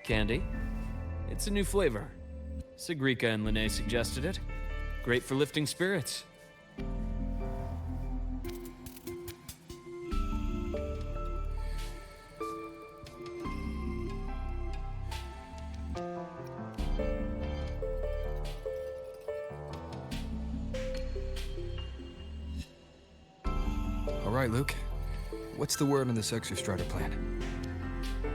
Candy. It's a new flavor. Sigrika and Linné suggested it. Great for lifting spirits. All right, Luke. What's the word on this Exostrider plan?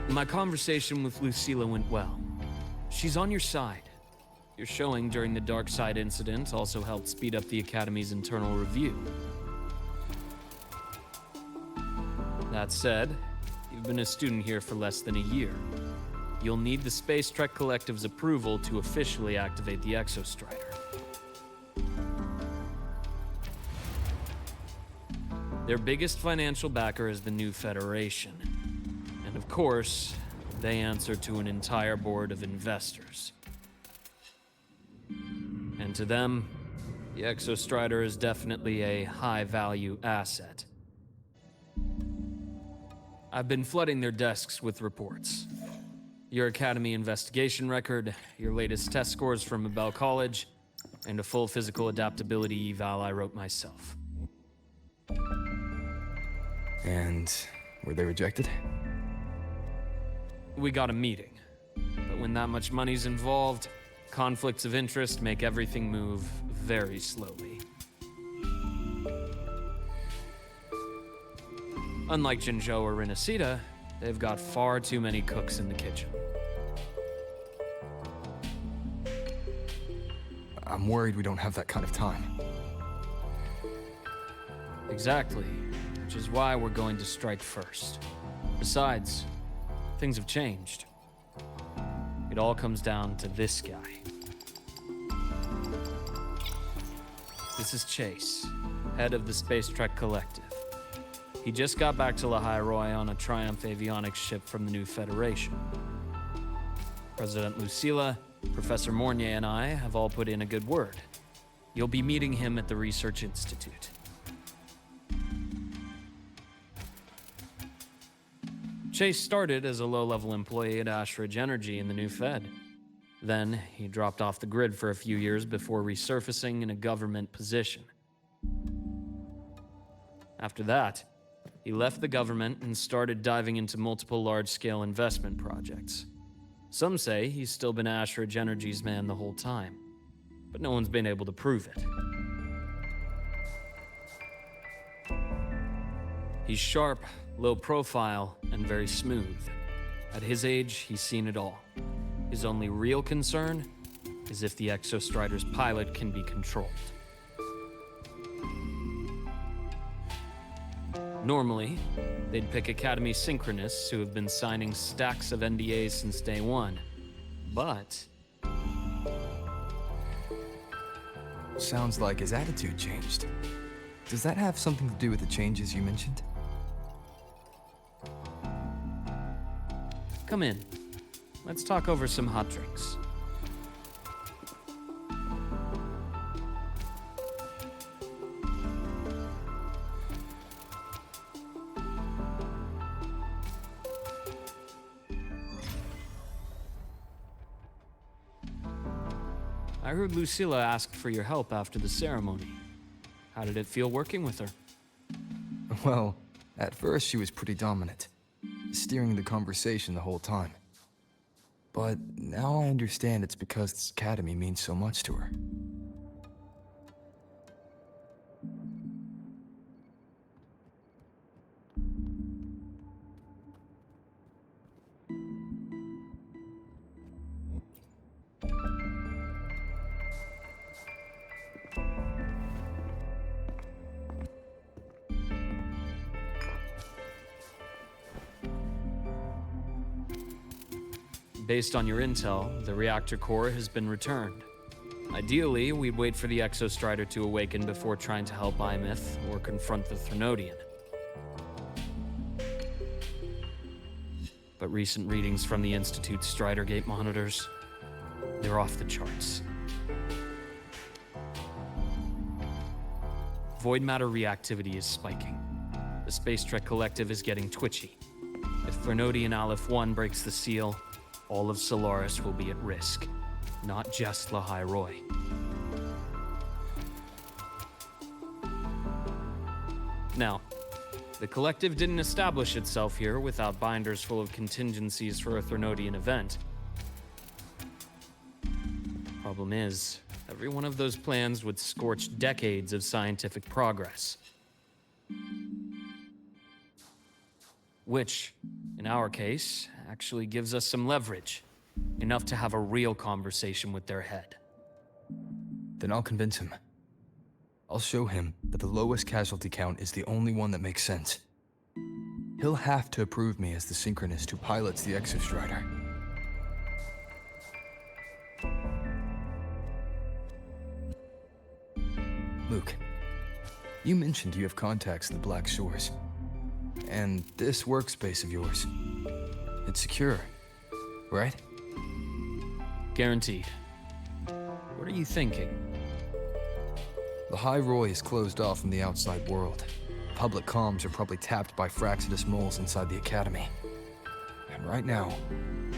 My conversation with Lucilla went well. She's on your side. Your showing during the Dark Side incident also helped speed up the Academy's internal review. That said, you've been a student here for less than a year. You'll need the Space Trek Collective's approval to officially activate the Exostrider. Their biggest financial backer is the New Federation. And of course, they answer to an entire board of investors. And to them, the Exostrider is definitely a high-value asset. I've been flooding their desks with reports. Your Academy investigation record, your latest test scores from Abel College, and a full physical adaptability eval I wrote myself. And were they rejected? We got a meeting. But when that much money's involved, conflicts of interest make everything move very slowly. Unlike Jinzhou or Rinasida, they've got far too many cooks in the kitchen. I'm worried we don't have that kind of time. Exactly, which is why we're going to strike first. Besides, things have changed. It all comes down to this guy. This is Chase, head of the Space Trek Collective. He just got back to Lahai-Roi on a Triumph avionics ship from the New Federation. President Lucilla, Professor Mornier, and I have all put in a good word. You'll be meeting him at the Research Institute. Chase started as a low-level employee at Ashridge Energy in the New Fed. Then, he dropped off the grid for a few years before resurfacing in a government position. After that, he left the government and started diving into multiple large-scale investment projects. Some say he's still been Ashridge Energy's man the whole time, but no one's been able to prove it. He's sharp, low profile, and very smooth. At his age, he's seen it all. His only real concern is if the Exostrider's pilot can be controlled. Normally, they'd pick Academy Synchronists who have been signing stacks of NDAs since day one. But Sounds like his attitude changed. Does that have something to do with the changes you mentioned? come in. Let's talk over some hot drinks. I heard Lucilla asked for your help after the ceremony. How did it feel working with her? Well, at first she was pretty dominant, steering the conversation the whole time. But now I understand it's because this academy means so much to her. Based on your intel, the reactor core has been returned. Ideally, we'd wait for the Exostrider to awaken before trying to help Imyth or confront the Thermodian. But recent readings from the Institute's Strider Gate monitors, they're off the charts. Void matter reactivity is spiking. The Space Trek Collective is getting twitchy. If Thermodian Aleph 1 breaks the seal, all of Solaris will be at risk, not just Lahai-Roi. Now, the Collective didn't establish itself here without binders full of contingencies for a Threnodian event. Problem is, every one of those plans would scorch decades of scientific progress. Which, in our case, actually gives us some leverage. Enough to have a real conversation with their head. Then I'll convince him. I'll show him that the lowest casualty count is the only one that makes sense. He'll have to approve me as the synchronist who pilots the Exostrider. Luke, you mentioned you have contacts in the Black Shores. And this workspace of yours, it's secure, right? Guaranteed. What are you thinking? Lahai-Roi is closed off from the outside world. Public comms are probably tapped by Fraxidus moles inside the Academy. And right now,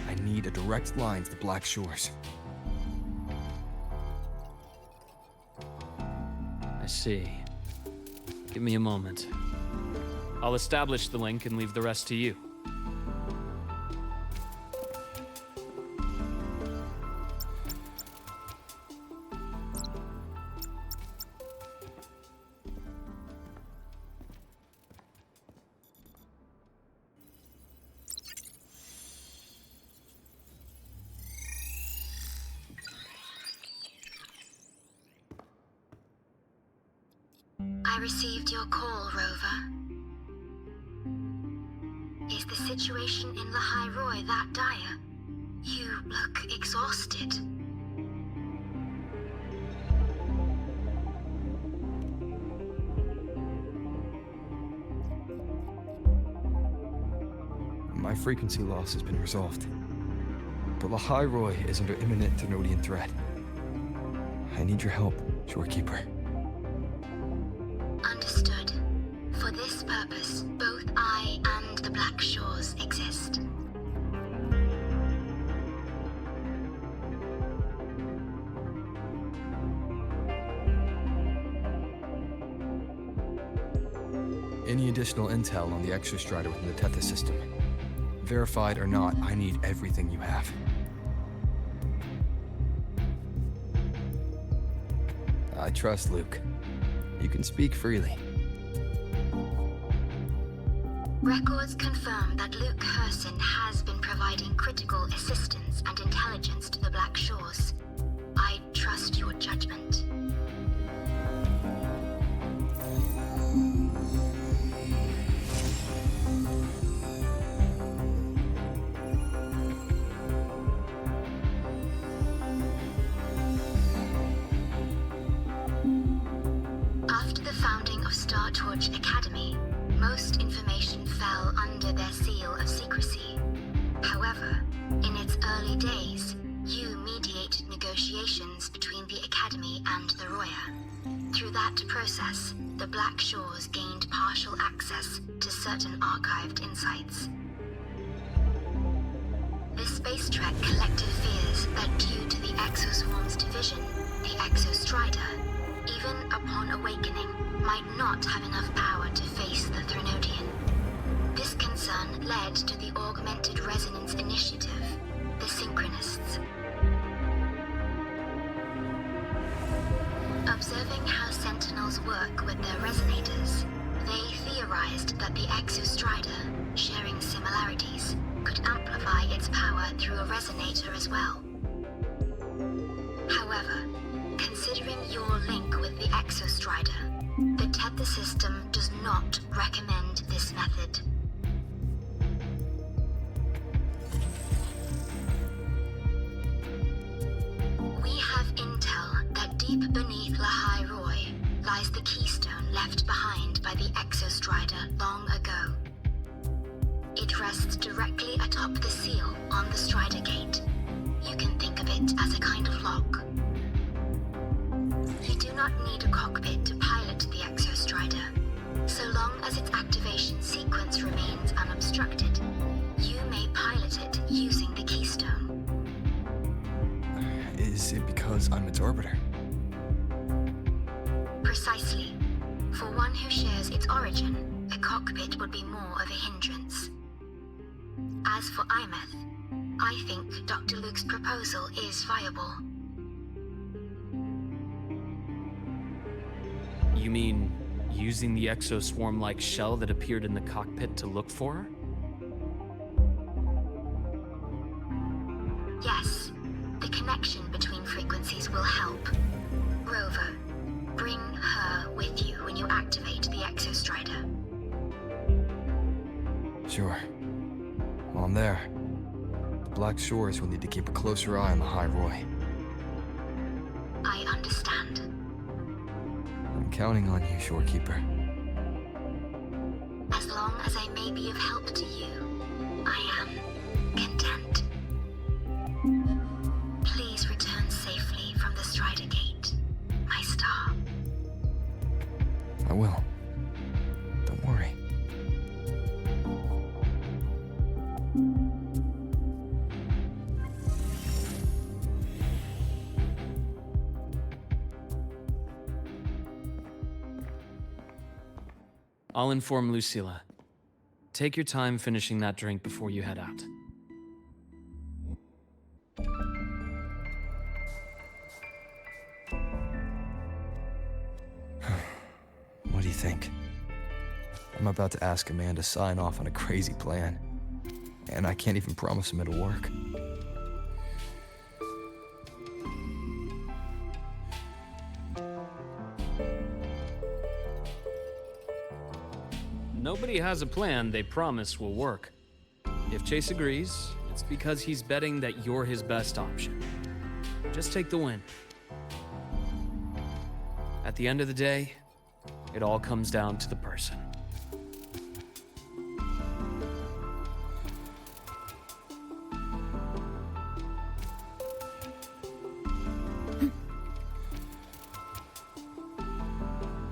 I need a direct line to the Black Shores. I see. Give me a moment. I'll establish the link and leave the rest to you. I received your call, Rover. Is the situation in Lahai-Roi that dire? You look exhausted. My frequency loss has been resolved. But Lahai-Roi is under imminent Threnodian threat. I need your help, Shorekeeper. Understood. For this purpose, both I and the Black Shores exist. Any additional intel on the Exostrider within the Tethys system? Verified or not, I need everything you have. I trust Luke. You can speak freely. Records confirm that Luke Herson has been providing critical assistance and intelligence to the Black Shores. I trust your judgment. After the founding of Startorch Academy, most information fell under their seal of secrecy. However, in its early days, you mediated negotiations between the Academy and the Roya. Through that process, the Black Shores gained partial access to certain archived insights. The Space Trek Collective fears that due to the Exoswarm's division, the Exostrider, even upon awakening, might not have enough power to face the Threnodian. This concern led to the Augmented Resonance Initiative, the Synchronists. Observing how Sentinels work with their resonators, they theorized that the Exostrider, sharing similarities, could amplify its power through a resonator as well. However, considering your link with the Exostrider, the Tether system does not recommend this method. We have intel that deep beneath Lahai-Roi lies the keystone left behind by the Exostrider long ago. It rests directly atop the seal on the Strider Gate. You can think of it as a kind of lock. You do not need a cockpit to pilot the Exostrider. So long as its activation sequence remains unobstructed, you may pilot it using the keystone. because I'm its orbiter. Precisely. For one who shares its origin, a cockpit would be more of a hindrance. As for Imeth, I think Dr. Luke's proposal is viable. You mean using the exoswarm-like shell that appeared in the cockpit to look for her? Yes, the connection between frequencies will help. Rover, bring her with you when you activate the Exostrider. Sure. While I'm there, the Black Shores will need to keep a closer eye on the Lahai-Roi. I understand. I'm counting on you, Shorekeeper. As long as I may be of help to you, I am content. Please return safely from the Strider Gate, my star. I will. Don't worry. I'll inform Lucilla. Take your time finishing that drink before you head out. What do you think? I'm about to ask a man to sign off on a crazy plan, and I can't even promise him it'll work. Nobody has a plan they promise will work. If Chase agrees, it's because he's betting that you're his best option. Just take the win. At the end of the day, it all comes down to the person.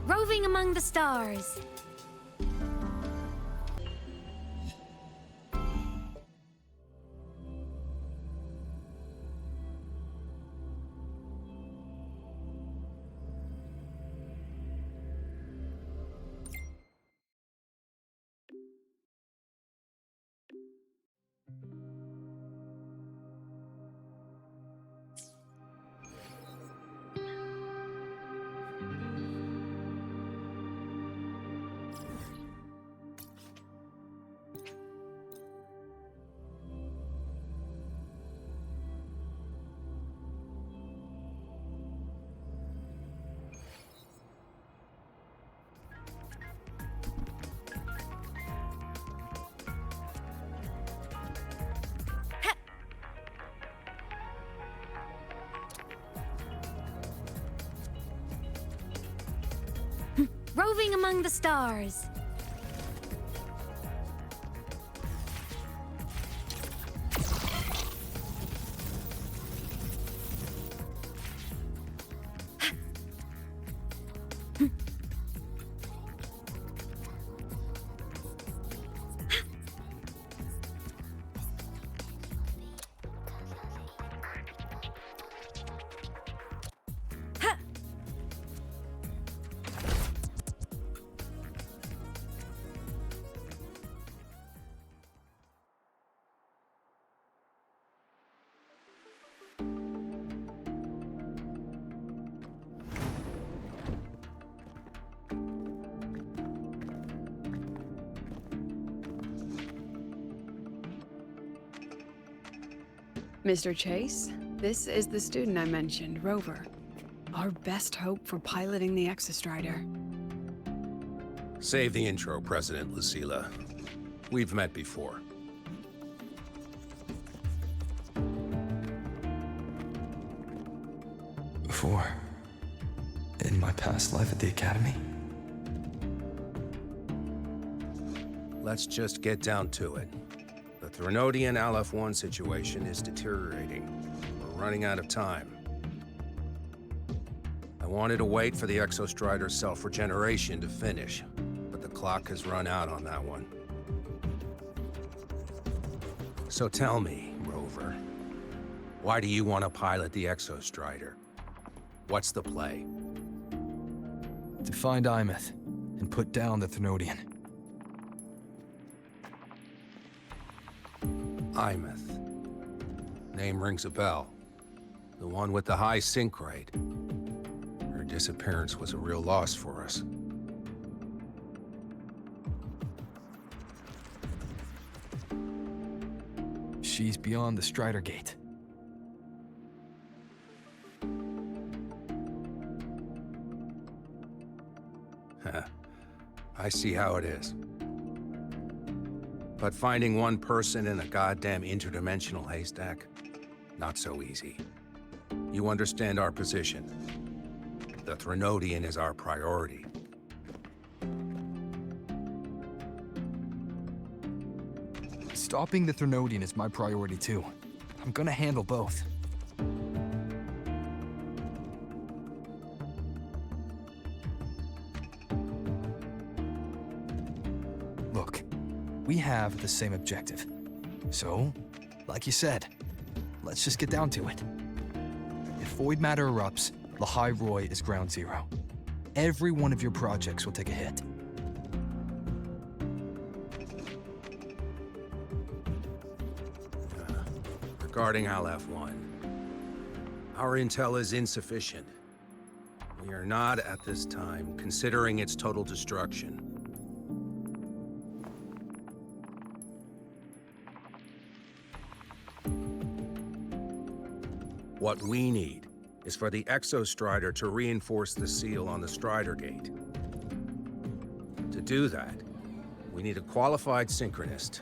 Roving among the stars. Roving among the stars. Mr. Chase, this is the student I mentioned, Rover. Our best hope for piloting the Exostrider. Save the intro, President Lucilla. We've met before. Before, in my past life at the Academy? Let's just get down to it. The Threnodian Aleph-1 situation is deteriorating. We're running out of time. I wanted to wait for the Exostrider's self-regeneration to finish, but the clock has run out on that one. So tell me, Rover, why do you want to pilot the Exostrider? What's the play? To find Imeth and put down the Thernoidian. Imeth. Name rings a bell. The one with the high sync rate. Her disappearance was a real loss for us. She's beyond the Strider Gate. I see how it is. But finding one person in a goddamn interdimensional haystack, not so easy. You understand our position. The Thernoidian is our priority. Stopping the Thernoidian is my priority too. I'm gonna handle both. Look, we have the same objective. So, like you said, let's just get down to it. If void matter erupts, Lahai-Roi is ground zero. Every one of your projects will take a hit. Regarding Aleph-1, our intel is insufficient. We are not, at this time, considering its total destruction. What we need is for the Exostrider to reinforce the seal on the Strider Gate. To do that, we need a qualified synchronist,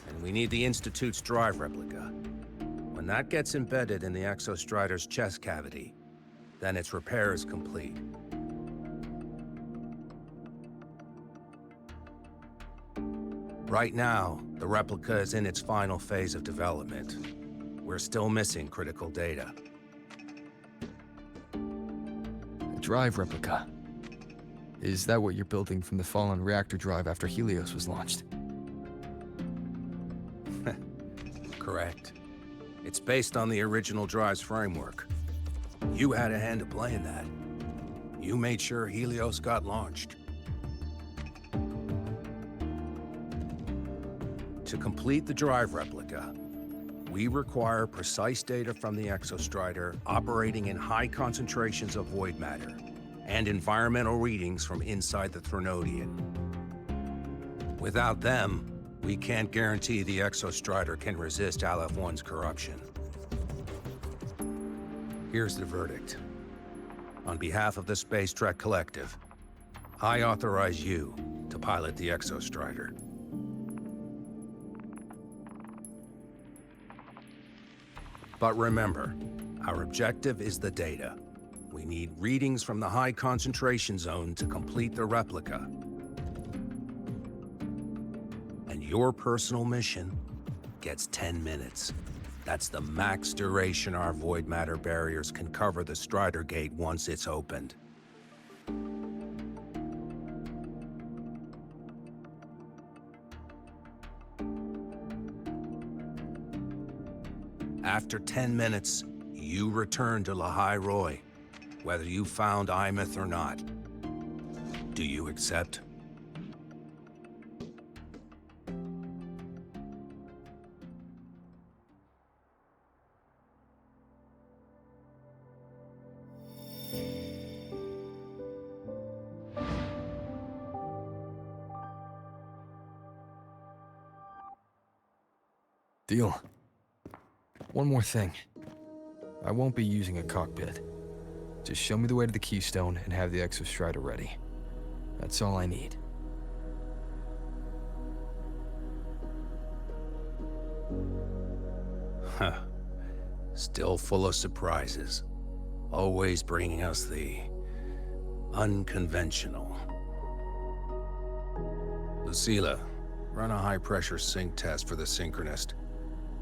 and we need the Institute's drive replica. When that gets embedded in the Exostrider's chest cavity, then its repair is complete. Right now, the replica is in its final phase of development. We're still missing critical data. A drive replica. Is that what you're building from the fallen reactor drive after Helios was launched? Correct. It's based on the original drive's framework. You had a hand to play in that. You made sure Helios got launched. To complete the drive replica, we require precise data from the Exostrider operating in high concentrations of void matter, and environmental readings from inside the Thernoidian. Without them, we can't guarantee the Exostrider can resist Aleph-1's corruption. Here's the verdict. On behalf of the Space Trek Collective, I authorize you to pilot the Exostrider. But remember, our objective is the data. We need readings from the high concentration zone to complete the replica. And your personal mission gets 10 minutes. That's the max duration our void matter barriers can cover the Strider Gate once it's opened. After 10 minutes, you return to Lahai-Roi, whether you found Imeth or not. Do you accept? Deal. One more thing. I won't be using a cockpit. Just show me the way to the Keystone and have the Exostrider ready. That's all I need. Huh. Still full of surprises. Always bringing us the unconventional. Lucilla, run a high-pressure sync test for the Synchronist.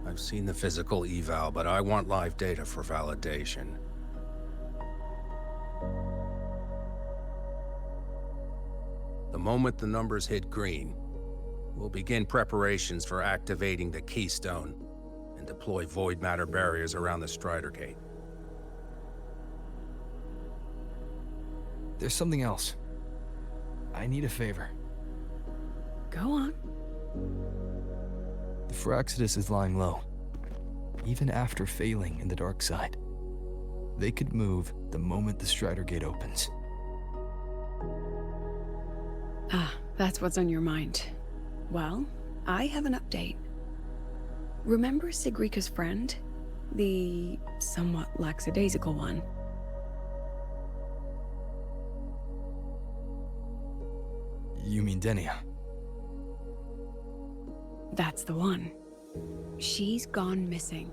I've seen the physical eval, but I want live data for validation. The moment the numbers hit green, we'll begin preparations for activating the Keystone and deploy void matter barriers around the Strider Gate. There's something else. I need a favor. Go on. The Firaxidus is lying low. Even after failing in the dark side, they could move the moment the Strider Gate opens. Ah, that's what's on your mind. Well, I have an update. Remember Sigrika's friend? The somewhat lackadaisical one? You mean Denia? That's the one. She's gone missing.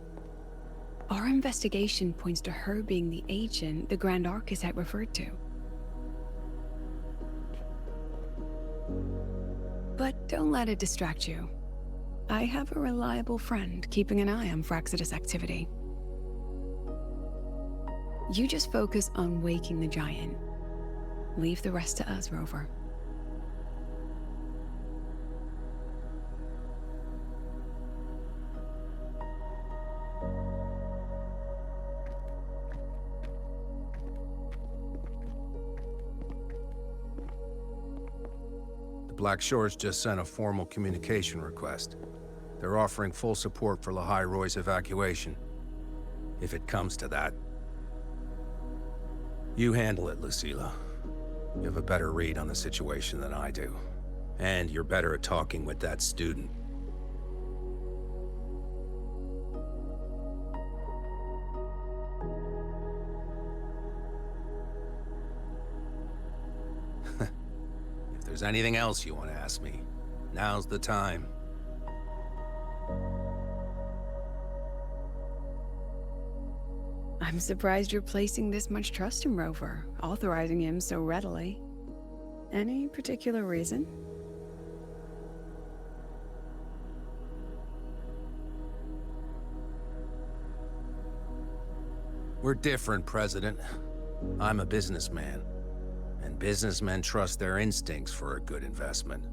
Our investigation points to her being the agent the Grand Architect referred to. But don't let it distract you. I have a reliable friend keeping an eye on Firaxidus activity. You just focus on waking the giant. Leave the rest to us, Rover. Black Shores just sent a formal communication request. They're offering full support for Lahai-Roi's evacuation, if it comes to that. You handle it, Lucilla. You have a better read on the situation than I do. And you're better at talking with that student. If there's anything else you want to ask me, now's the time. I'm surprised you're placing this much trust in Rover, authorizing him so readily. Any particular reason? We're different, President. I'm a businessman, and businessmen trust their instincts for a good investment.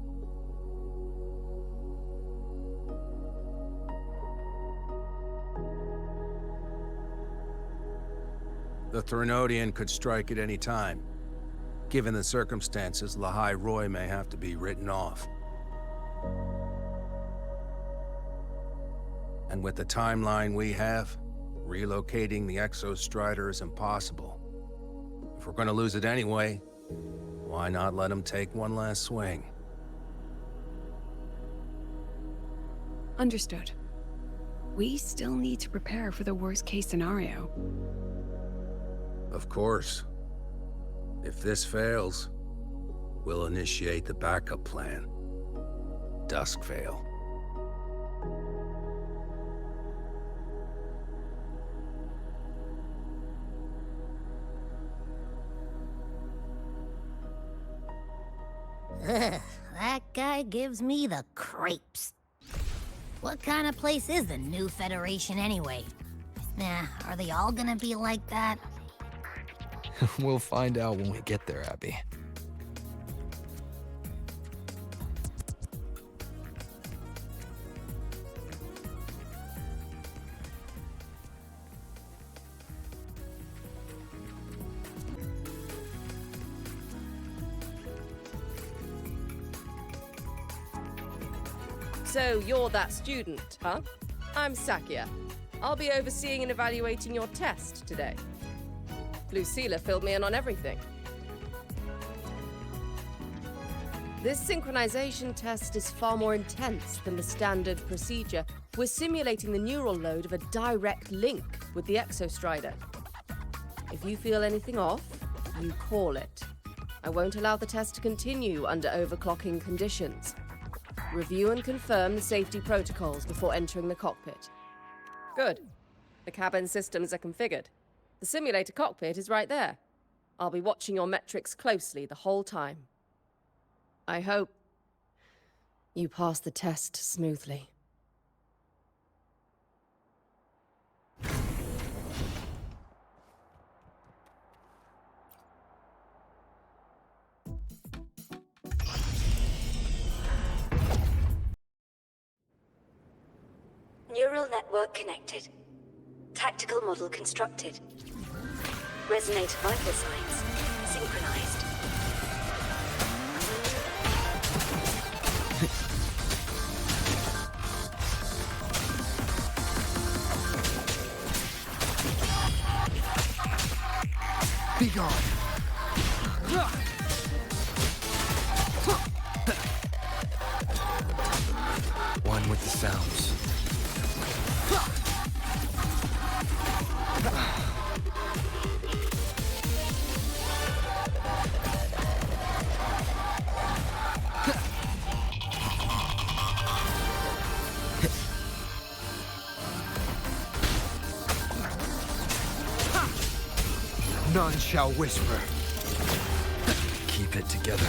The Threnodian could strike at any time. Given the circumstances, Lahai-Roi may have to be written off. And with the timeline we have, relocating the Exostrider is impossible. If we're gonna lose it anyway, why not let him take one last swing? Understood. We still need to prepare for the worst-case scenario. Of course. If this fails, we'll initiate the backup plan. Duskvale. That guy gives me the crepes. What kind of place is the new Federation anyway? Nah, are they all gonna be like that? We'll find out when we get there, Abby. So you're that student, huh? I'm Sakia. I'll be overseeing and evaluating your test today. Lucilla filled me in on everything. This synchronization test is far more intense than the standard procedure. We're simulating the neural load of a direct link with the Exostrider. If you feel anything off, you call it. I won't allow the test to continue under overclocking conditions. Review and confirm the safety protocols before entering the cockpit. Good. The cabin systems are configured. The simulator cockpit is right there. I'll be watching your metrics closely the whole time. I hope you pass the test smoothly. Neural network connected. Tactical model constructed. Resonator vital signs synchronized. Be gone. One with the sounds. None shall whisper. Keep it together.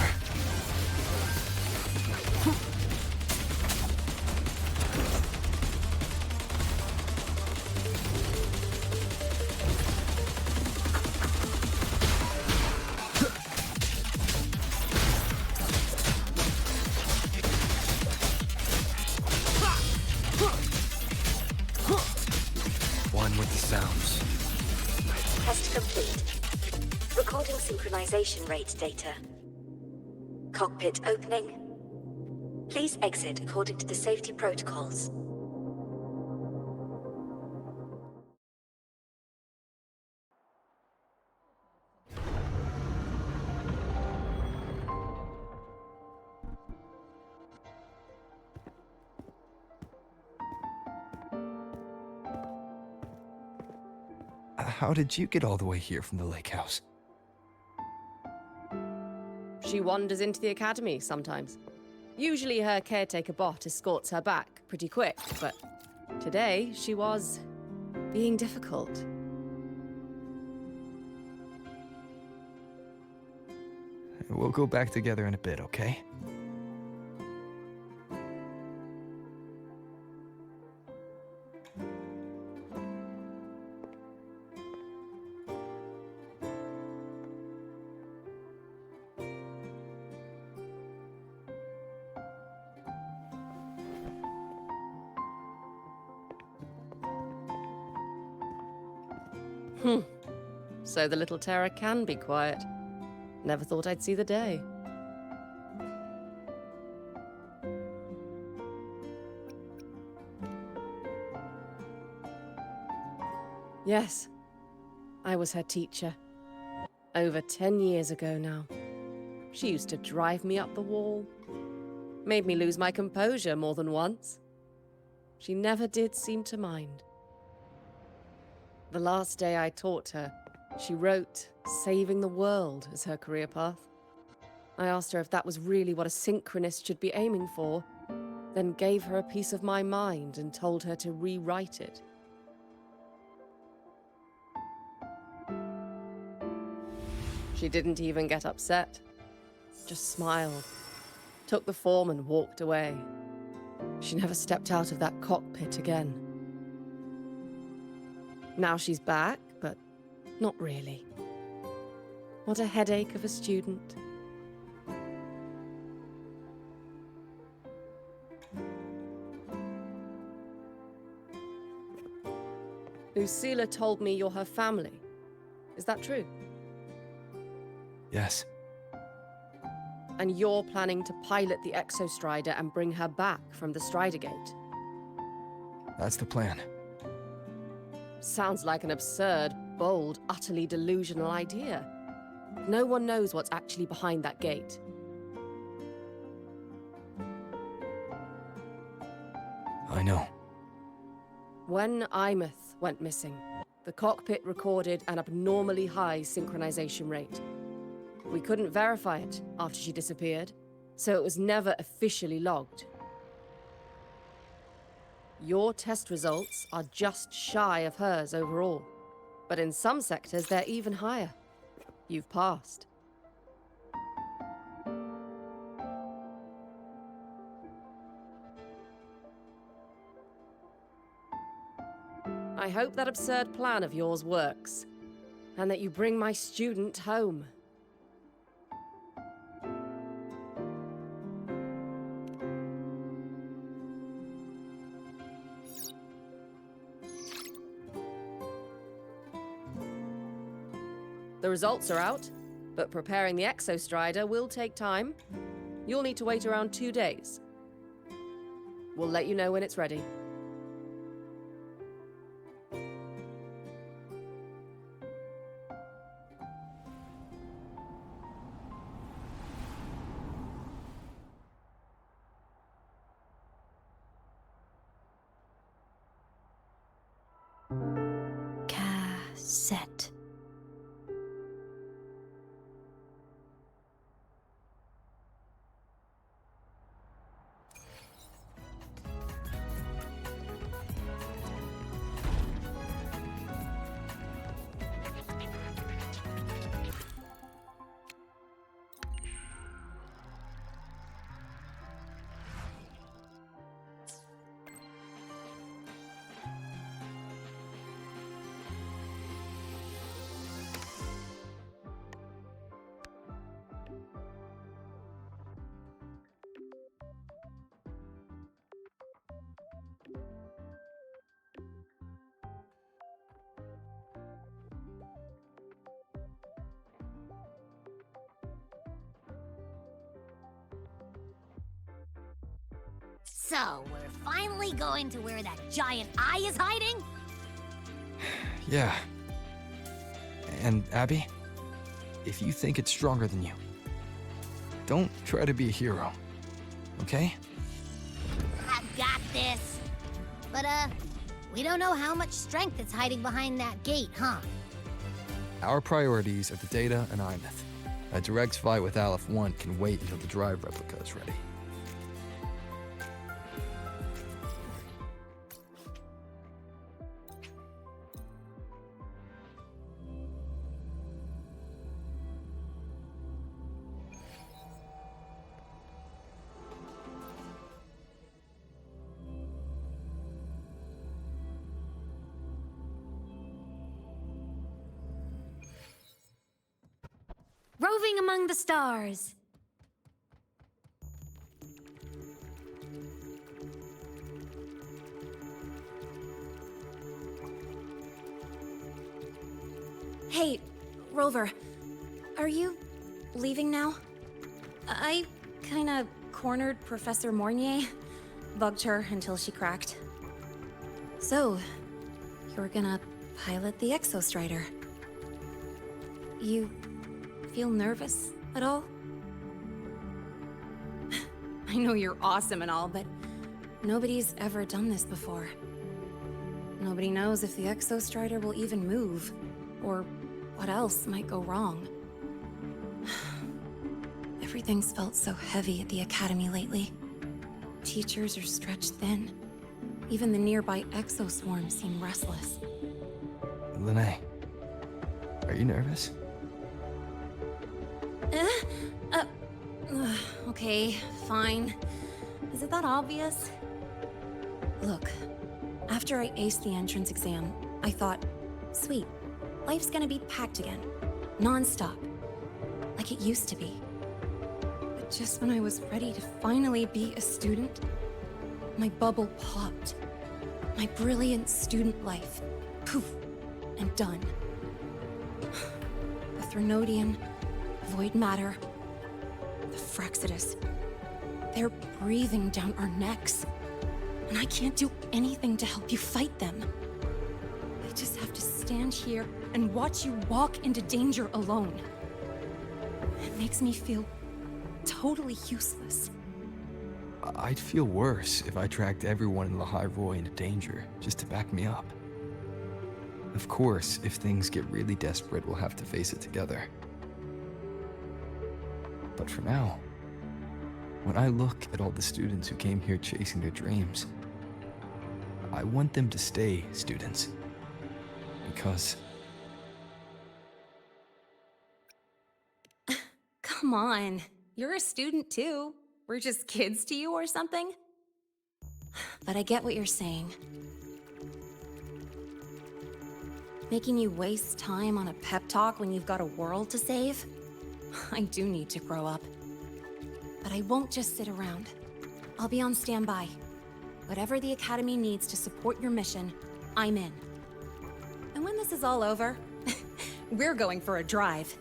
One with the sounds. Test complete. Recording synchronization rate data. Cockpit opening. Please exit according to the safety protocols. How did you get all the way here from the lake house? She wanders into the academy sometimes. Usually her caretaker bot escorts her back pretty quick, but today she was being difficult. We'll go back together in a bit, okay? So the little terror can be quiet. Never thought I'd see the day. Yes, I was her teacher. Over 10 years ago now. She used to drive me up the wall. Made me lose my composure more than once. She never did seem to mind. The last day I taught her, she wrote saving the world as her career path. I asked her if that was really what a synchronist should be aiming for, then gave her a piece of my mind and told her to rewrite it. She didn't even get upset, just smiled, took the form and walked away. She never stepped out of that cockpit again. Now she's back, but not really. What a headache of a student. Lucilla told me you're her family. Is that true? Yes. And you're planning to pilot the Exostrider and bring her back from the Strider Gate? That's the plan. Sounds like an absurd, bold, utterly delusional idea. No one knows what's actually behind that gate. I know. When Imeth went missing, the cockpit recorded an abnormally high synchronization rate. We couldn't verify it after she disappeared, so it was never officially logged. Your test results are just shy of hers overall, but in some sectors they're even higher. You've passed. I hope that absurd plan of yours works, and that you bring my student home. The results are out, but preparing the Exostrider will take time. You'll need to wait around 2 days. We'll let you know when it's ready. set. So, we're finally going to where that giant eye is hiding? Yeah. And Abby, if you think it's stronger than you, don't try to be a hero, okay? I've got this. But, we don't know how much strength is hiding behind that gate, huh? Our priorities are the data and Imeth. A direct fight with Aleph 1 can wait until the drive replica is ready. Roving among the stars. Hey, Rover. Are you leaving now? I kinda cornered Professor Mornier. Bugged her until she cracked. So, you're gonna pilot the Exostrider. You feel nervous at all? I know you're awesome and all, but nobody's ever done this before. Nobody knows if the Exostrider will even move, or what else might go wrong. Everything's felt so heavy at the Academy lately. Teachers are stretched thin. Even the nearby exoswarms seem restless. Lene, are you nervous? Okay, fine. Is it that obvious? Look, after I aced the entrance exam, I thought, sweet, life's gonna be packed again. Non-stop. Like it used to be. But just when I was ready to finally be a student, my bubble popped. My brilliant student life, poof, and done. The Threnodian, void matter, the Frexidus. They're breathing down our necks. And I can't do anything to help you fight them. I just have to stand here and watch you walk into danger alone. It makes me feel totally useless. I'd feel worse if I tracked everyone in Lahai-Roi into danger, just to back me up. Of course, if things get really desperate, we'll have to face it together. But for now, when I look at all the students who came here chasing their dreams, I want them to stay students. Because... Come on, you're a student too. We're just kids to you or something? But I get what you're saying. Making you waste time on a pep talk when you've got a world to save? I do need to grow up. But I won't just sit around. I'll be on standby. Whatever the Academy needs to support your mission, I'm in. And when this is all over, we're going for a drive.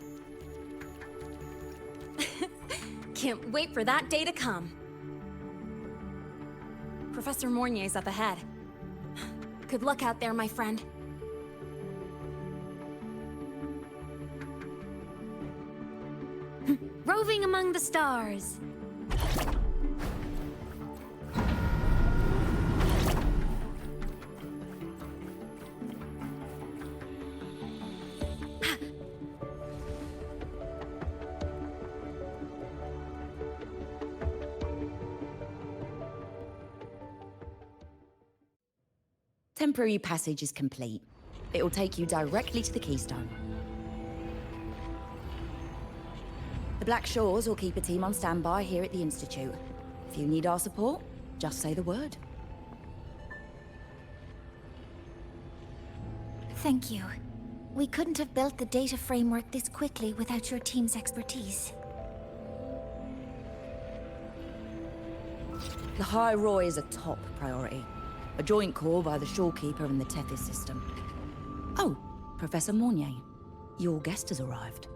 Can't wait for that day to come. Professor Mornier's up ahead. Good luck out there, my friend. Roving among the stars. temporary passage is complete. It'll take you directly to the Keystone. The Black Shores will keep a team on standby here at the Institute. If you need our support, just say the word. Thank you. We couldn't have built the data framework this quickly without your team's expertise. Lahai-Roi is a top priority. A joint call by the Shorekeeper and the Tethys system. Oh, Professor Mornier. Your guest has arrived.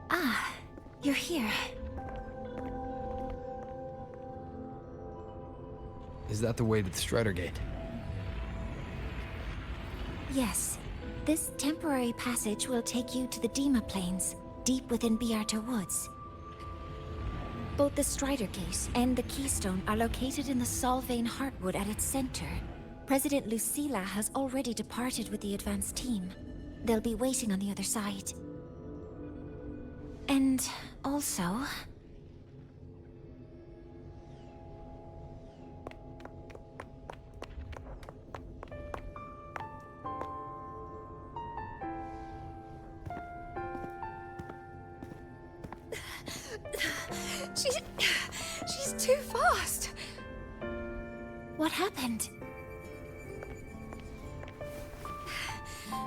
Ah, you're here. Is that the way to the Strider Gate? Yes. This temporary passage will take you to the Dima Plains, deep within Biarta Woods. Both the Strider Gate and the Keystone are located in the Solvane Heartwood at its center. President Lucilla has already departed with the advance team. They'll be waiting on the other side. And also... She's too fast. What happened?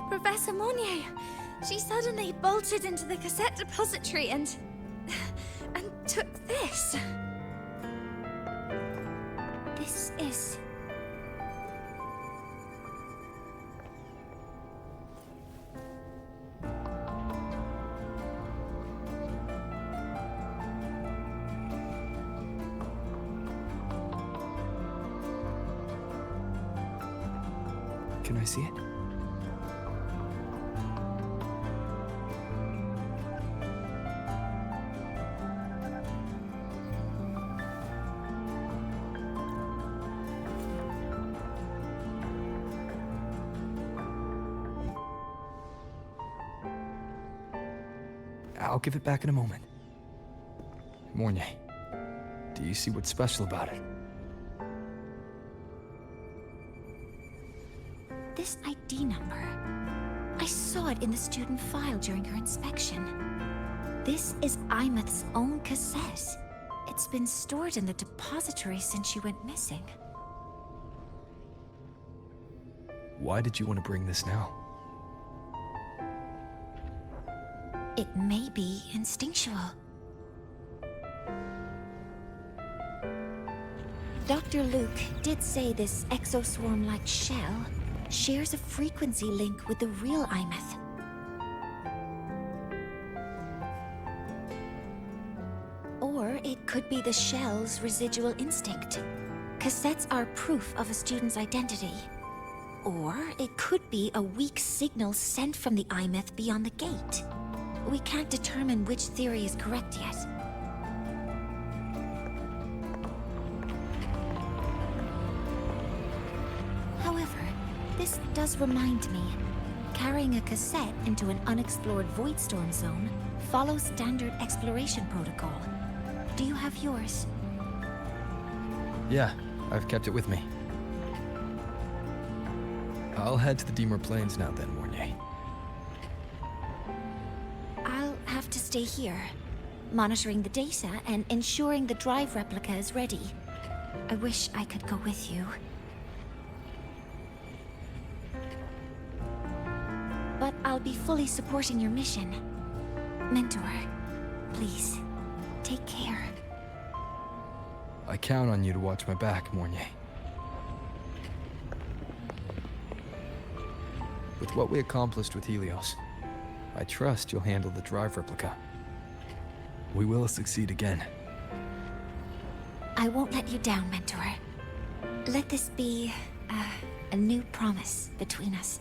Professor Mornier, she suddenly bolted into the cassette depository and took this. This is... Can I see it? I'll give it back in a moment. Mornier, do you see what's special about it? This ID number. I saw it in the student file during her inspection. This is Imeth's own cassette. It's been stored in the depository since she went missing. Why did you want to bring this now? It may be instinctual. Dr. Luke did say this exoswarm-like shell shares a frequency link with the real Imeth. Or it could be the shell's residual instinct. Cassettes are proof of a student's identity. Or it could be a weak signal sent from the Imeth beyond the gate. We can't determine which theory is correct yet. However, this does remind me, carrying a cassette into an unexplored Voidstorm zone follows standard exploration protocol. Do you have yours? Yeah, I've kept it with me. I'll head to the Deemer Plains now then, Mornier. I'll have to stay here, monitoring the data and ensuring the drive replica is ready. I wish I could go with you. But I'll be fully supporting your mission. Mentor, please, take care. I count on you to watch my back, Mornier. With what we accomplished with Helios, I trust you'll handle the drive replica. We will succeed again. I won't let you down, Mentor. Let this be a new promise between us.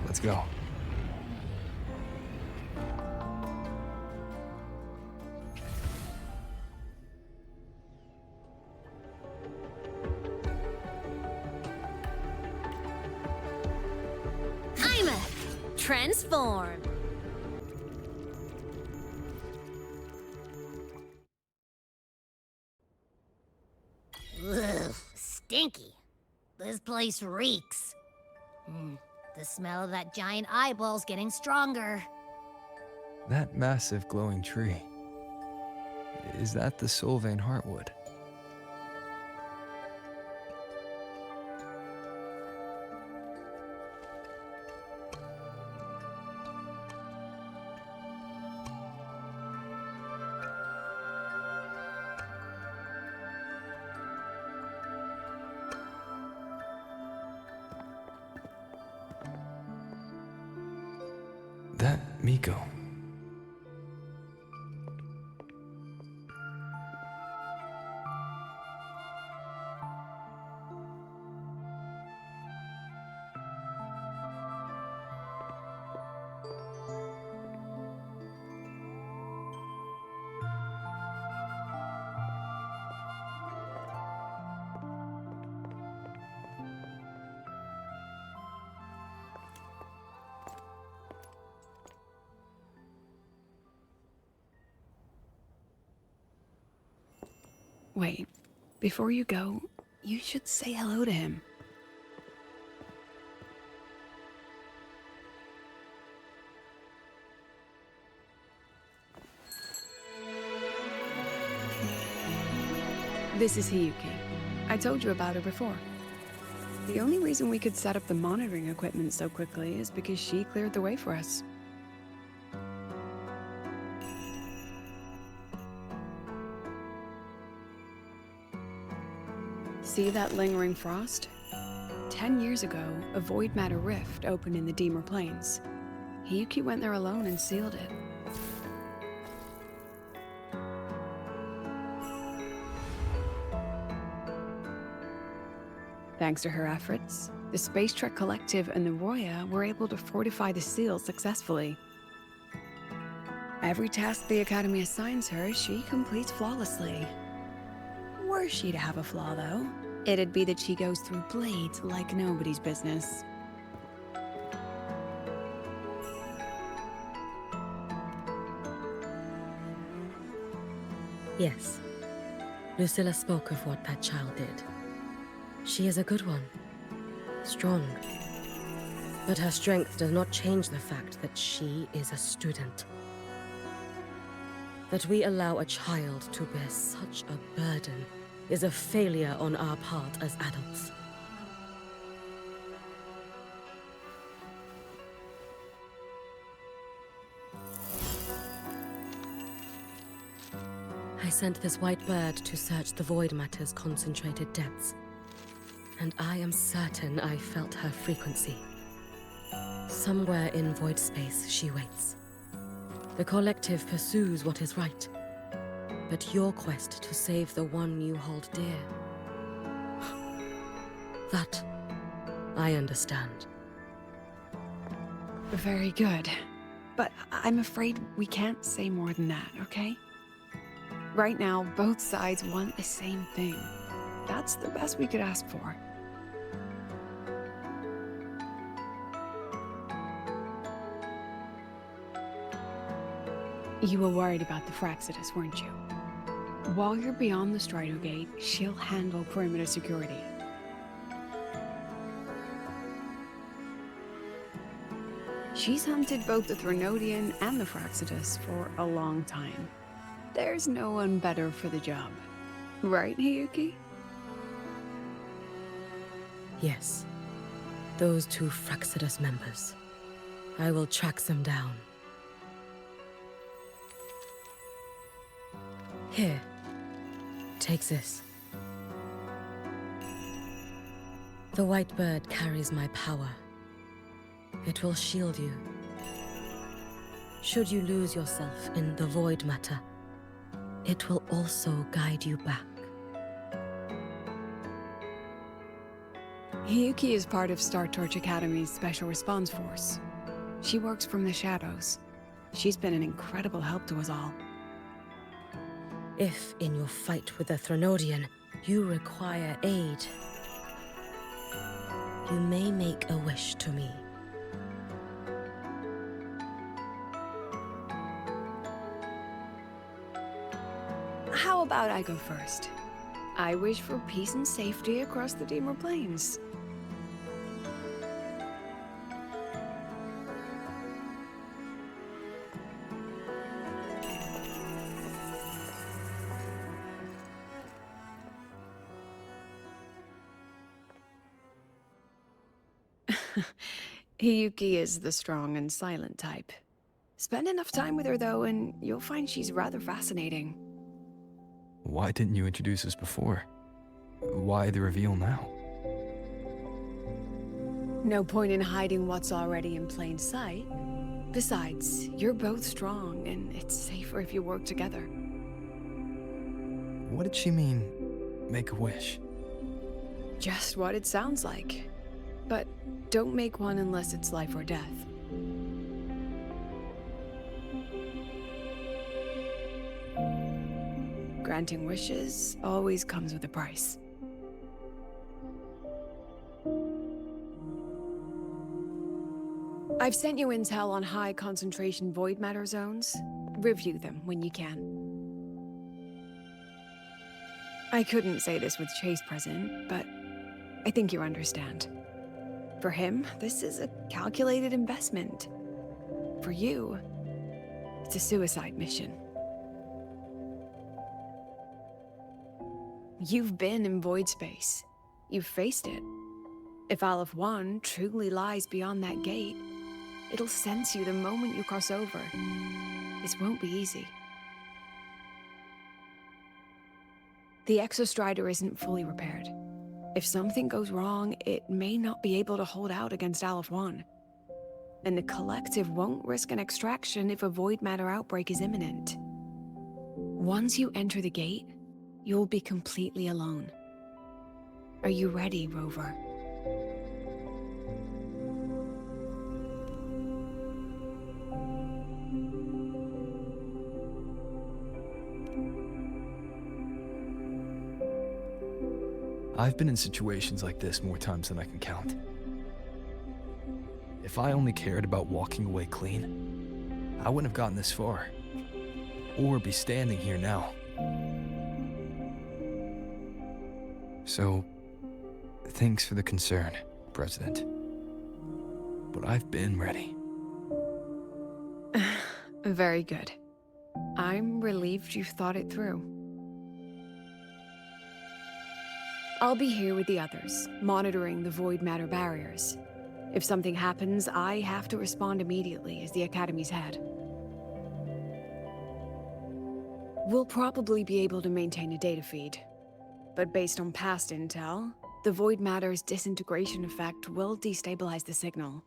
Let's go. transform. Ugh, stinky. This place reeks. The smell of that giant eyeball's getting stronger. That massive glowing tree. Is that the Sylvain Heartwood? That Miko. Wait, before you go, you should say hello to him. This is Hiyuki. I told you about her before. The only reason we could set up the monitoring equipment so quickly is because she cleared the way for us. See that lingering frost? 10 years ago, a void matter rift opened in the Deemer Plains. Hiyuki went there alone and sealed it. Thanks to her efforts, the Space Trek Collective and the Roya were able to fortify the seal successfully. Every task the Academy assigns her, she completes flawlessly. Were she to have a flaw, though, it'd be that she goes through blades like nobody's business. Yes. Lucilla spoke of what that child did. She is a good one. Strong. But her strength does not change the fact that she is a student. That we allow a child to bear such a burden is a failure on our part as adults. I sent this white bird to search the void matter's concentrated depths, and I am certain I felt her frequency. Somewhere in void space, she waits. The collective pursues what is right, but your quest to save the one you hold dear, that I understand. Very good. But I'm afraid we can't say more than that, okay? Right now, both sides want the same thing. That's the best we could ask for. You were worried about the Fraxidus, weren't you? While you're beyond the Strider Gate, she'll handle perimeter security. She's hunted both the Threnodian and the Fraxidus for a long time. There's no one better for the job. Right, Hiyuki? Yes. Those two Fraxidus members. I will track them down. Here. Take this. The white bird carries my power. It will shield you. Should you lose yourself in the void matter, it will also guide you back. Hiyuki is part of Star Torch Academy's Special Response Force. She works from the shadows. She's been an incredible help to us all. If, in your fight with the Threnodian, you require aid, you may make a wish to me. about I go first? I wish for peace and safety across the Deemer Plains. Hiyuki is the strong and silent type. Spend enough time with her, though, and you'll find she's rather fascinating. Why didn't you introduce us before? Why the reveal now? No point in hiding what's already in plain sight. Besides, you're both strong, and it's safer if you work together. What did she mean, make a wish? Just what it sounds like. But don't make one unless it's life or death. Granting wishes always comes with a price. I've sent you intel on high concentration void matter zones. Review them when you can. I couldn't say this with Chase present, but I think you understand. For him, this is a calculated investment. For you, it's a suicide mission. You've been in void space. You've faced it. If Aleph 1 truly lies beyond that gate, it'll sense you the moment you cross over. This won't be easy. The Exostrider isn't fully repaired. If something goes wrong, it may not be able to hold out against Aleph 1. And the Collective won't risk an extraction if a void matter outbreak is imminent. Once you enter the gate, you'll be completely alone. Are you ready, Rover? I've been in situations like this more times than I can count. If I only cared about walking away clean, I wouldn't have gotten this far. Or be standing here now. So, thanks for the concern, President. But I've been ready. Very good. I'm relieved you've thought it through. I'll be here with the others, monitoring the void matter barriers. If something happens, I have to respond immediately as the Academy's head. We'll probably be able to maintain a data feed. But based on past intel, the void matter's disintegration effect will destabilize the signal.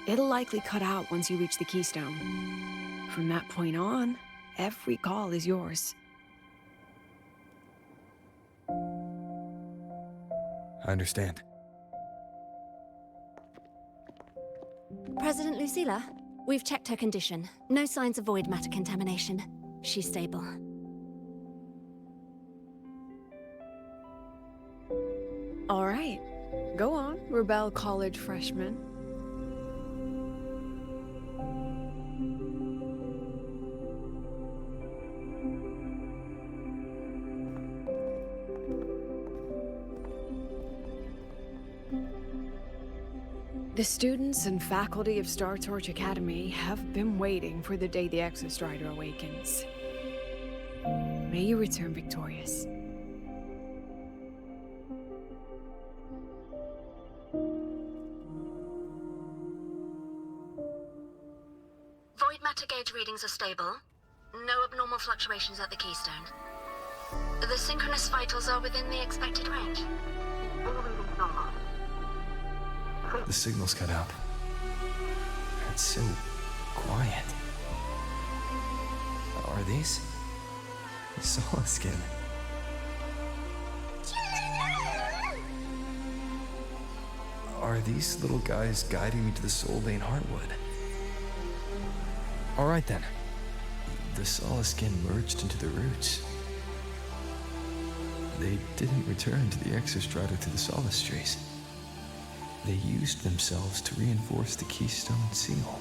It'll likely cut out once you reach the keystone. From that point on, every call is yours. I understand. President Lucilla, we've checked her condition. No signs of void matter contamination. She's stable. All right. Go on, Rebel College freshman. The students and faculty of Star Torch Academy have been waiting for the day the Exostrider awakens. May you return victorious. Void matter gauge readings are stable. No abnormal fluctuations at the keystone. The synchronous vitals are within the expected range. All readings normal. The signal's cut out. It's so quiet. Are these? Solace skin. Are these little guys guiding me to the Soul Lane Heartwood? Alright then. The Solace skin merged into the roots. They didn't return to the Exostrider to the Solace trees. They used themselves to reinforce the Keystone Seal.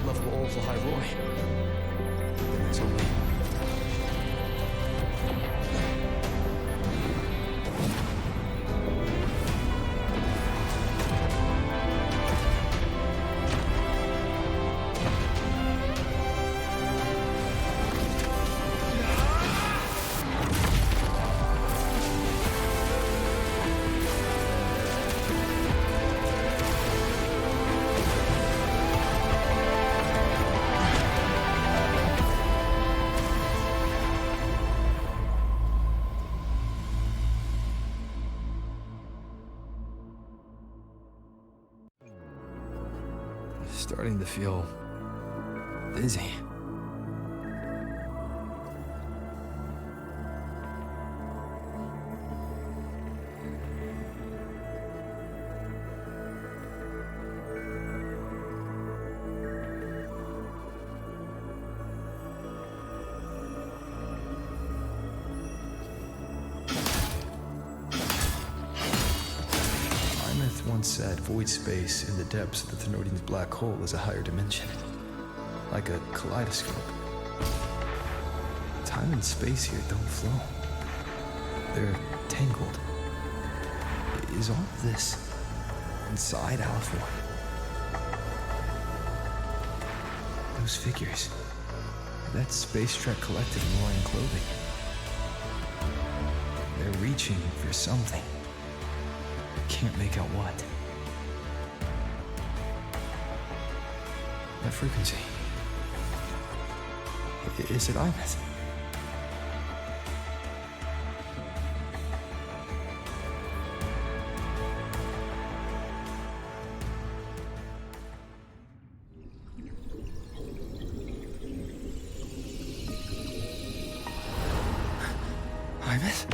level all of Lahai-Roi. There's only... Starting to feel dizzy. Once said void space in the depths of the Thenodian's black hole is a higher dimension, like a kaleidoscope. Time and space here don't flow. They're tangled. Is all of this inside Alpha? Those figures, that Space Trek Collective in roaring clothing. They're reaching for something. Can't make out what. That frequency. Is it Ines? Ines?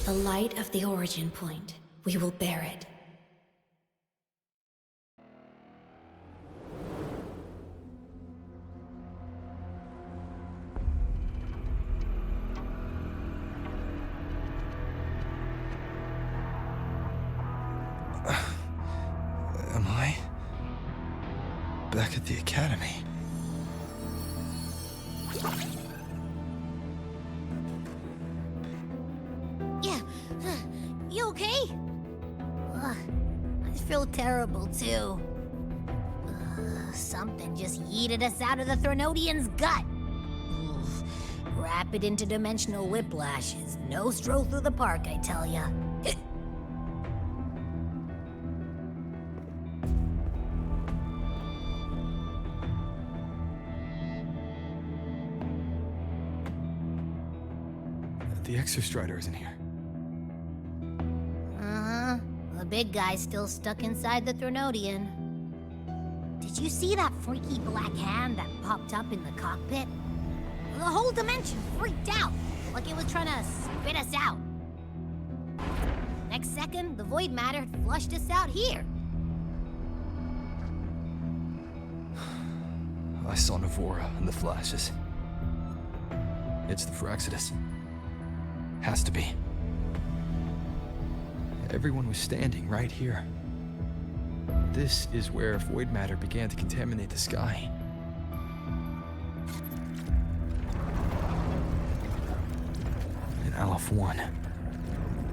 The light of the origin point. We will bear it. Am I back at the academy? Yeah. You okay? Ugh, I feel terrible too. Something just yeeted us out of the Thenodian's gut. Oof. Rapid interdimensional whiplashes. No stroll through the park, I tell ya. The Exostrider isn't here. Uh-huh. The big guy's still stuck inside the Thenodian. Did you see that freaky black hand that popped up in the cockpit? The whole dimension freaked out, like it was trying to spit us out. Next second, the void matter had flushed us out here. I saw Navora in the flashes. It's the Fraxidus. Has to be. Everyone was standing right here. This is where void matter began to contaminate the sky. And Aleph 1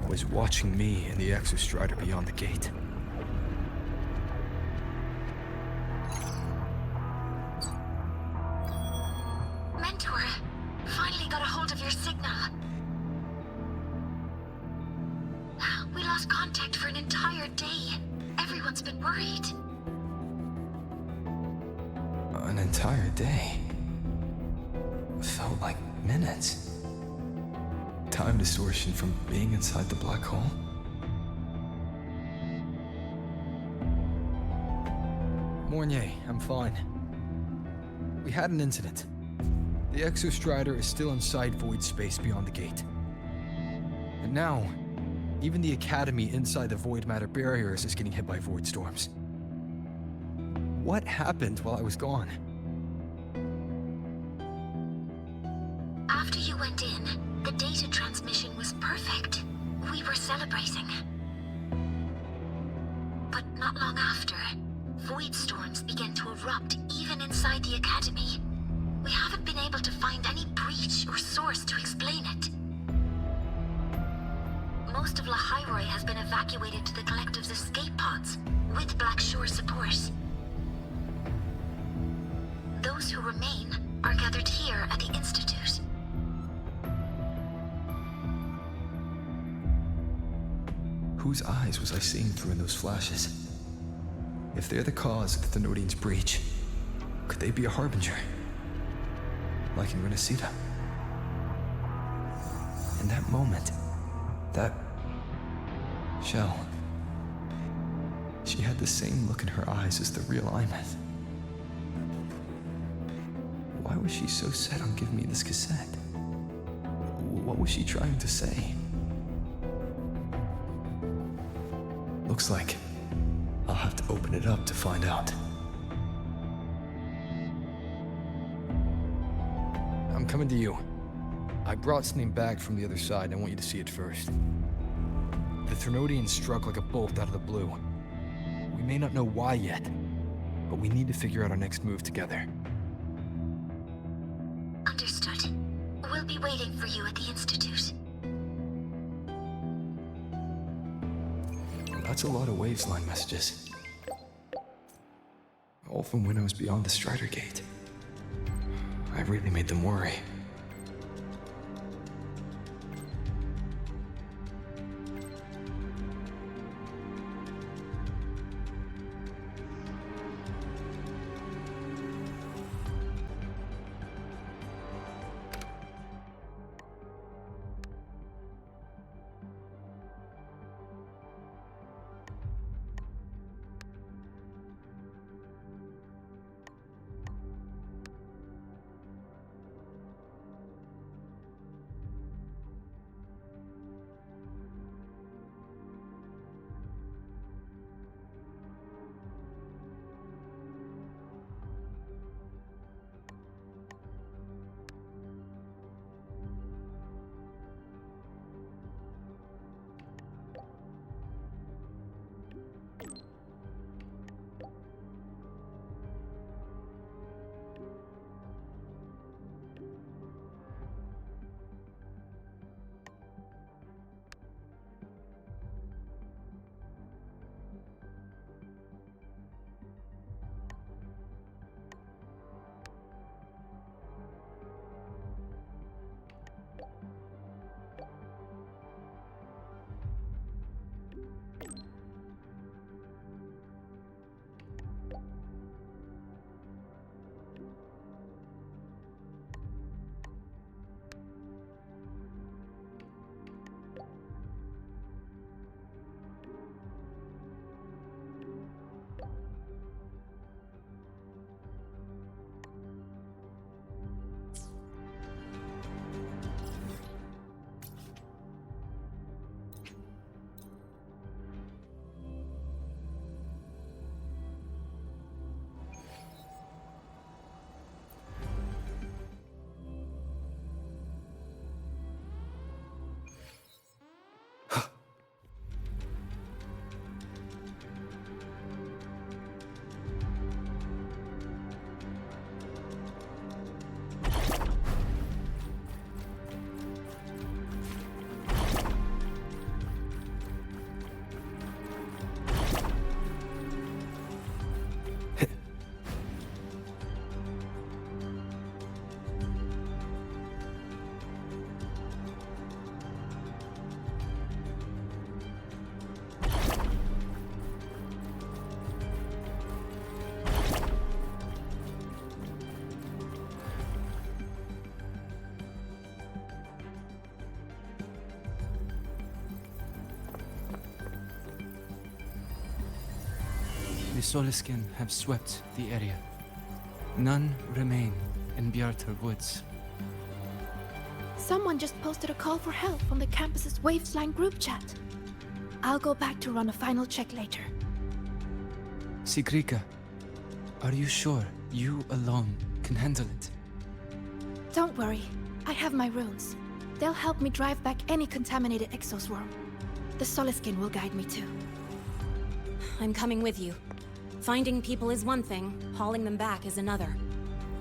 was watching me and the Exostrider beyond the gate. Mentor, finally got a hold of your signal. We lost contact for an entire day. Everyone's been worried. An entire day? Felt like minutes. Time distortion from being inside the black hole? Mornier, I'm fine. We had an incident. The Exostrider is still inside void space beyond the gate. And now, even the Academy inside the void matter barriers is getting hit by void storms. What happened while I was gone? After you went in, the data transmission was perfect. We were celebrating. But not long after, void storms began to erupt even inside the Academy. We haven't been able to find any breach or source to explain it. Most of Lahai-Roi has been evacuated to the Collective's escape pods, with Black Shore support. Those who remain are gathered here at the Institute. Whose eyes was I seeing through in those flashes? If they're the cause of the Thenodian's breach, could they be a harbinger? Like in Renacida? In that moment, that shell, she had the same look in her eyes as the real Imeth. Why was she so set on giving me this cassette? What was she trying to say? Looks like I'll have to open it up to find out. I'm coming to you. I brought something back from the other side, and I want you to see it first. The Thenodian struck like a bolt out of the blue. We may not know why yet, but we need to figure out our next move together. Understood. We'll be waiting for you at the Institute. That's a lot of waveline messages. All from when I was beyond the Strider Gate. I really made them worry. Soliskin have swept the area. None remain in Bjartar Woods. Someone just posted a call for help on the campus's Wavesline group chat. I'll go back to run a final check later. Sigrika, are you sure you alone can handle it? Don't worry, I have my runes. They'll help me drive back any contaminated exoswarm. The Soliskin will guide me too. I'm coming with you. Finding people is one thing, hauling them back is another.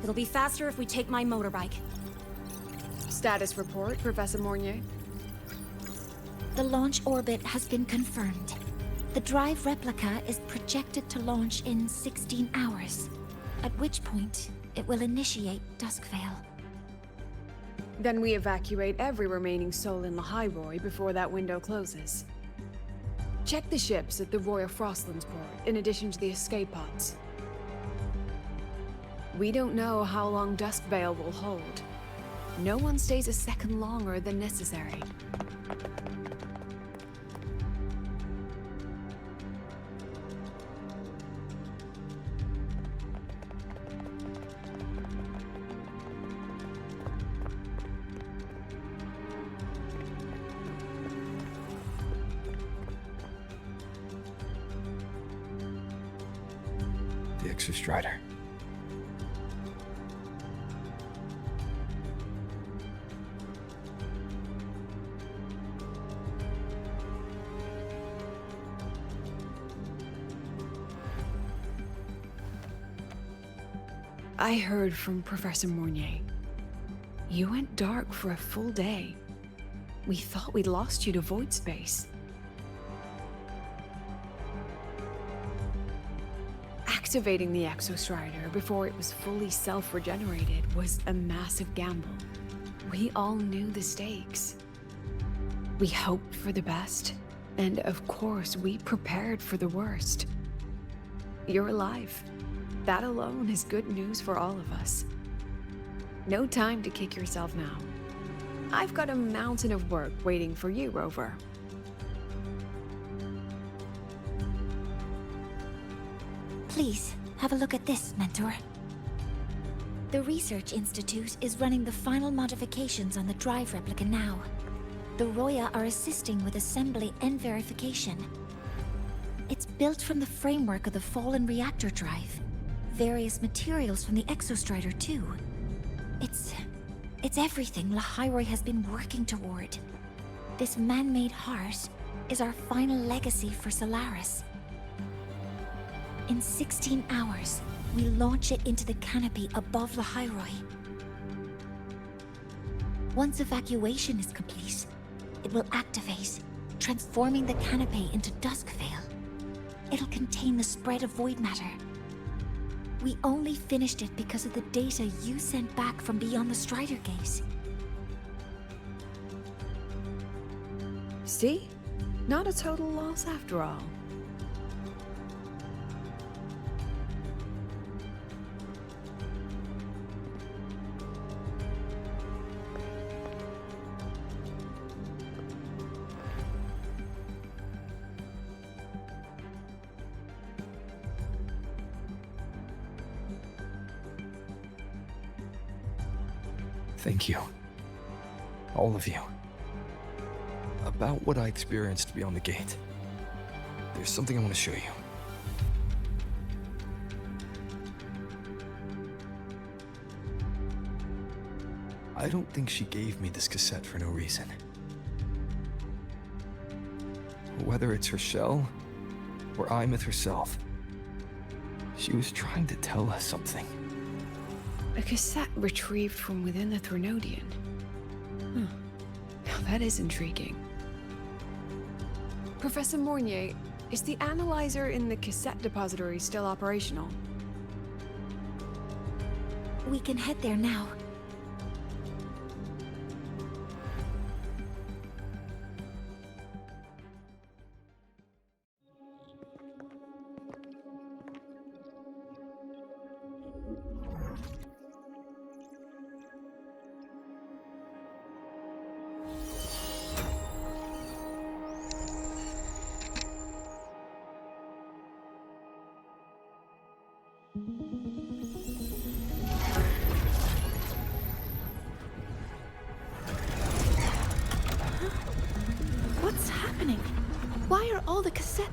It'll be faster if we take my motorbike. Status report, Professor Mornier. The launch orbit has been confirmed. The drive replica is projected to launch in 16 hours, at which point it will initiate Duskvale. Then we evacuate every remaining soul in Lahai-Roi before that window closes. Check the ships at the Royal Frostlands port, in addition to the escape pods. We don't know how long Duskvale will hold. No one stays a second longer than necessary. The Exostrider. I heard from Professor Mornier. You went dark for a full day. We thought we'd lost you to void space. Activating the Exostrider before it was fully self-regenerated was a massive gamble. We all knew the stakes. We hoped for the best, and of course we prepared for the worst. You're alive. That alone is good news for all of us. No time to kick yourself now. I've got a mountain of work waiting for you, Rover. Please, have a look at this, Mentor. The Research Institute is running the final modifications on the drive replica now. The Roya are assisting with assembly and verification. It's built from the framework of the fallen reactor drive. Various materials from the Exostrider, too. It's everything Lahai-Roi has been working toward. This man-made heart is our final legacy for Solaris. In 16 hours, we launch it into the canopy above Lahai-Roi. Once evacuation is complete, it will activate, transforming the canopy into Duskvale. It'll contain the spread of void matter. We only finished it because of the data you sent back from beyond the Strider Gate. See? Not a total loss after all. Thank you. All of you. About what I experienced beyond the gate. There's something I want to show you. I don't think she gave me this cassette for no reason. Whether it's her shell, or Imeth herself, she was trying to tell us something. A cassette retrieved from within the Threnodian. Huh. Now that is intriguing. Professor Mornier, is the analyzer in the cassette depository still operational? We can head there now.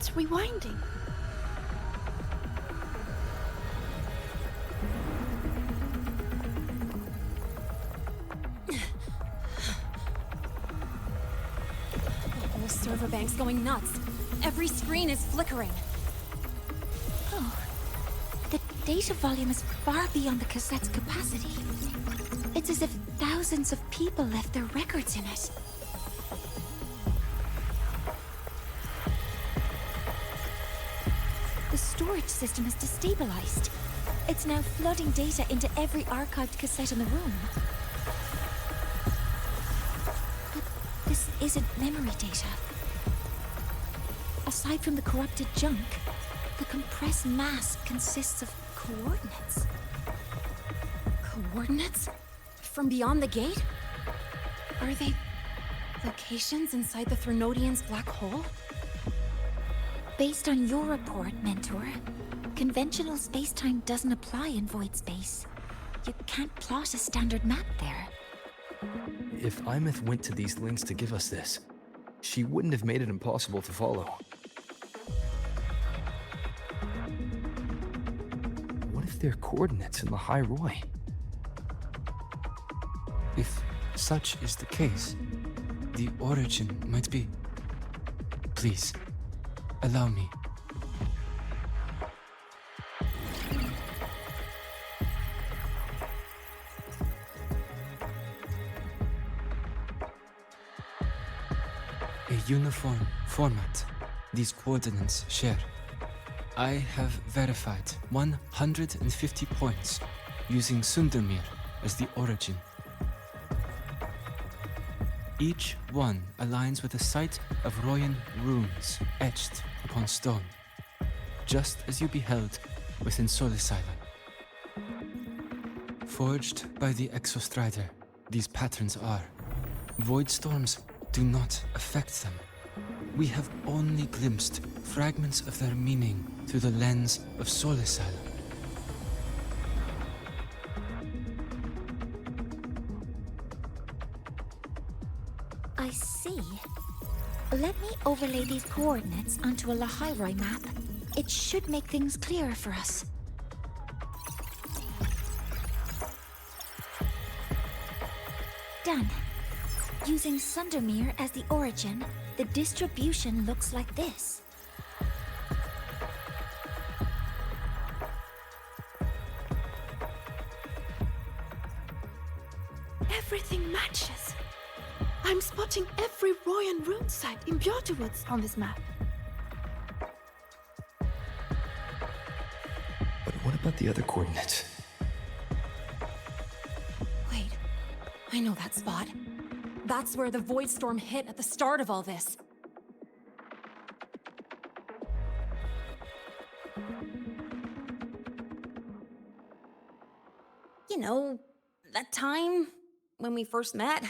It's rewinding. The whole server bank's going nuts. Every screen is flickering. Oh. The data volume is far beyond the cassette's capacity. It's as if thousands of people left their records in it. The storage system is destabilized. It's now flooding data into every archived cassette in the room. But this isn't memory data. Aside from the corrupted junk, the compressed mass consists of coordinates. Coordinates? From beyond the gate? Are they locations inside the Threnodian's black hole? Based on your report, Mentor, conventional space-time doesn't apply in void space. You can't plot a standard map there. If Imeth went to these links to give us this, she wouldn't have made it impossible to follow. What if they're coordinates in Lahai-Roi? If such is the case, the origin might be... Please, allow me. A uniform format these coordinates share. I have verified 150 points using Sundermere as the origin. Each one aligns with a site of Royan runes etched upon stone, just as you beheld within Solis Island. Forged by the Exostrider, these patterns are. Void storms do not affect them. We have only glimpsed fragments of their meaning through the lens of Solis Island. I see. Let me overlay these coordinates onto a Lahai-Roi map. It should make things clearer for us. Done. Using Sundermere as the origin, the distribution looks like this. Everything matches. I'm spotting every Royan rune site in Bjarta Woods on this map. But what about the other coordinates? Wait, I know that spot. That's where the Void Storm hit at the start of all this. You know, that time when we first met?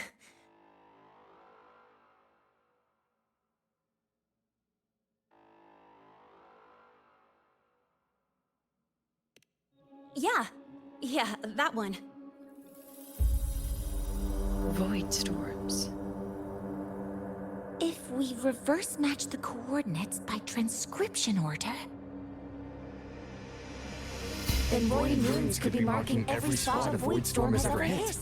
Yeah, that one. Void storms. If we reverse match the coordinates by transcription order, then Royan runes could be marking every spot a void storm has ever hit.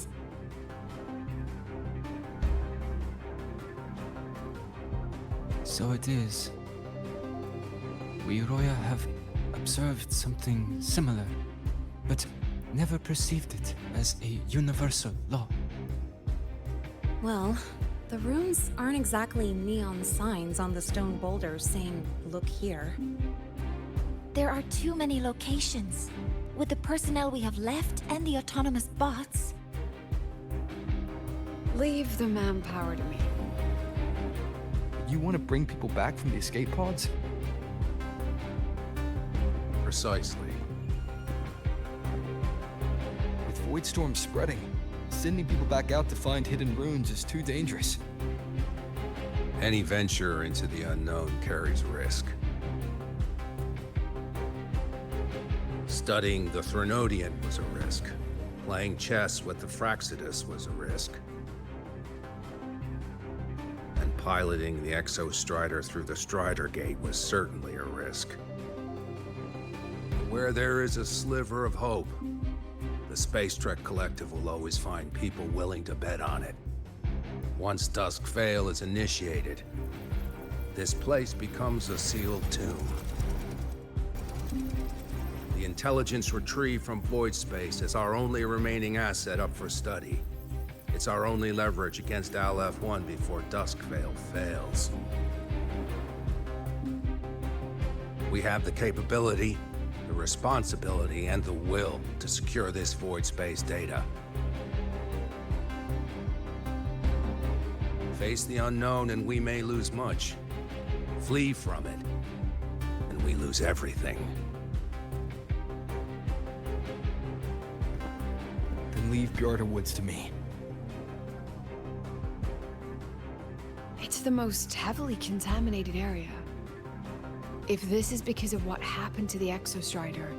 So it is. We Roya have observed something similar, but never perceived it as a universal law. Well, the runes aren't exactly neon signs on the stone boulders saying, "Look here." There are too many locations. With the personnel we have left and the autonomous bots. Leave the manpower to me. You want to bring people back from the escape pods? Precisely. With void storms spreading, sending people back out to find hidden runes is too dangerous. Any venture into the unknown carries risk. Studying the Threnodian was a risk. Playing chess with the Fraxidus was a risk. And piloting the Exostrider through the Strider Gate was certainly a risk. Where there is a sliver of hope, the Space Trek Collective will always find people willing to bet on it. Once Dusk Vale is initiated, this place becomes a sealed tomb. The intelligence retrieved from void space is our only remaining asset up for study. It's our only leverage against Aleph-1 before Dusk Vale fails. We have the capability, the responsibility, and the will to secure this void space data. Face the unknown and we may lose much. Flee from it, and we lose everything. Then leave Bjarta Woods to me. It's the most heavily contaminated area. If this is because of what happened to the Exostrider,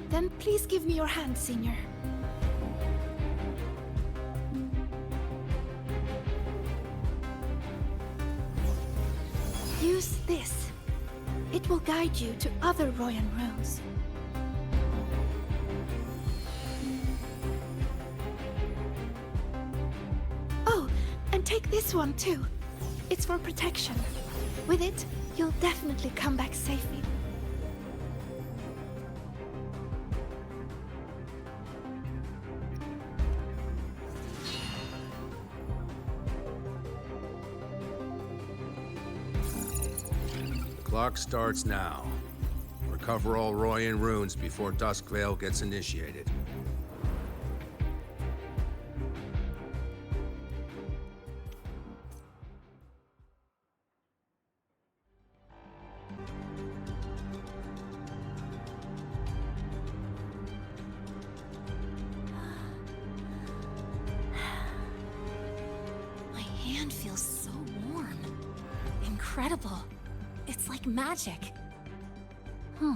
then please give me your hand, Senior. Use this. It will guide you to other Royan runes. Oh, and take this one too. It's for protection. With it, you'll definitely come back safely. Clock starts now. Recover all Royan runes before Dusk Vale gets initiated. My hand feels so warm. Incredible. It's like magic. Huh.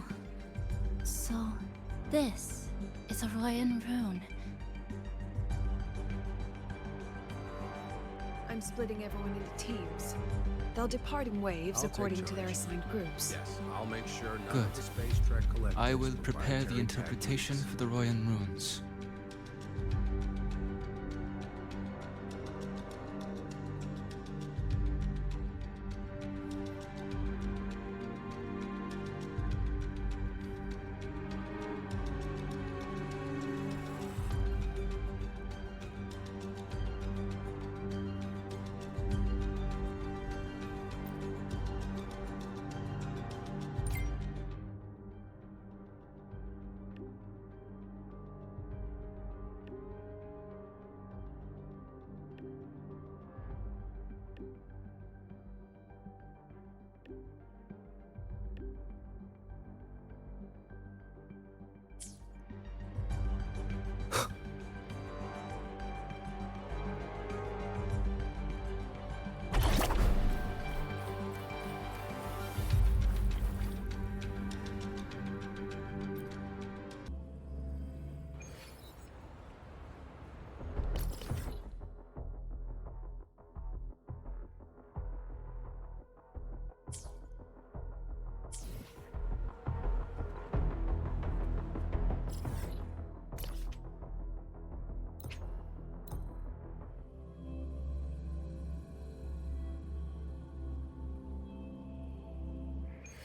So, this is a Royan rune. I'm splitting everyone into teams. They'll depart in waves according to their assigned groups. Yes, I'll make sure none Good. of the Space Trek Collective I will is prepare the proprietary interpretation techniques. for the Royan runes.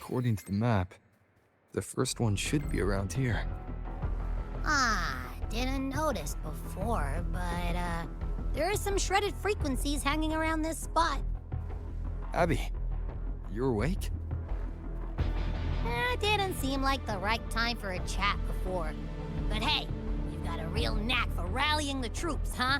According to the map, the first one should be around here. Didn't notice before, but, there are some shredded frequencies hanging around this spot. Abby, you awake? Didn't seem like the right time for a chat before. But hey, you've got a real knack for rallying the troops, huh?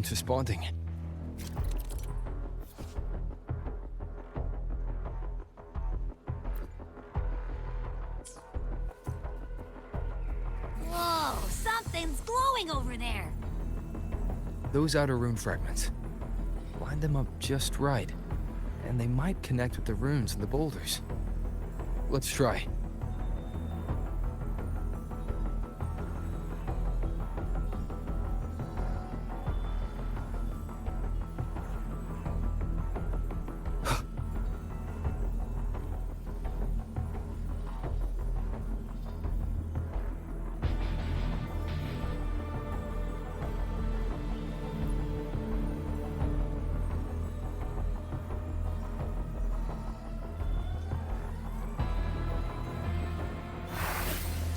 runes responding. Whoa, something's glowing over there. Those outer rune fragments. Line them up just right, and they might connect with the runes and the boulders. Let's try.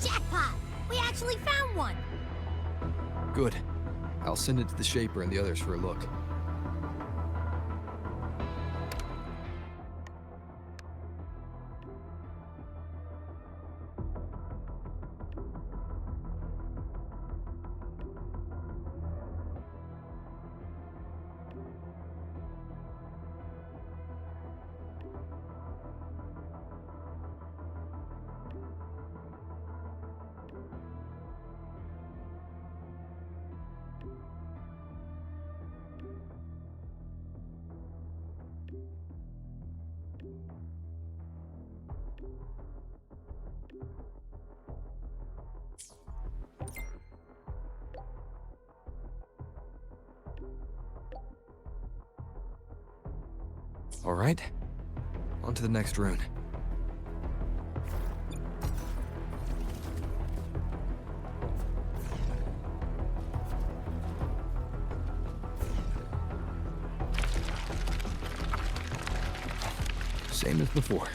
Jackpot! We actually found one! Good. I'll send it to the Shaper and the others for a look. All right, on to the next rune. Same as before.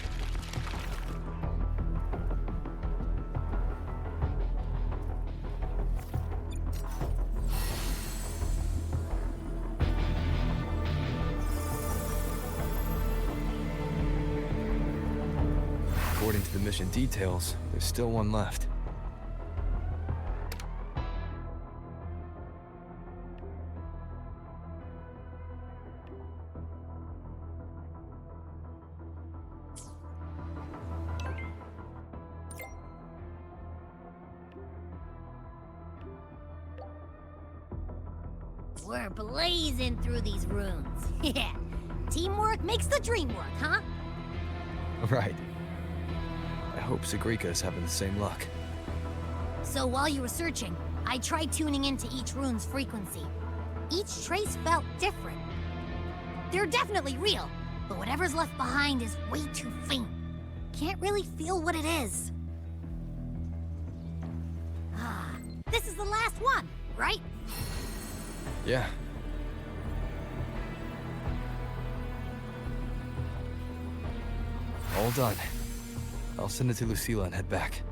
According to the mission details, there's still one left. We're blazing through these runes. Yeah. Teamwork makes the dream work, huh? Right. I hope Sigrika's having the same luck. So while you were searching, I tried tuning into each rune's frequency. Each trace felt different. They're definitely real, but whatever's left behind is way too faint. Can't really feel what it is. Ah, this is the last one, right? Yeah. All done. I'll send it to Lucilla and head back.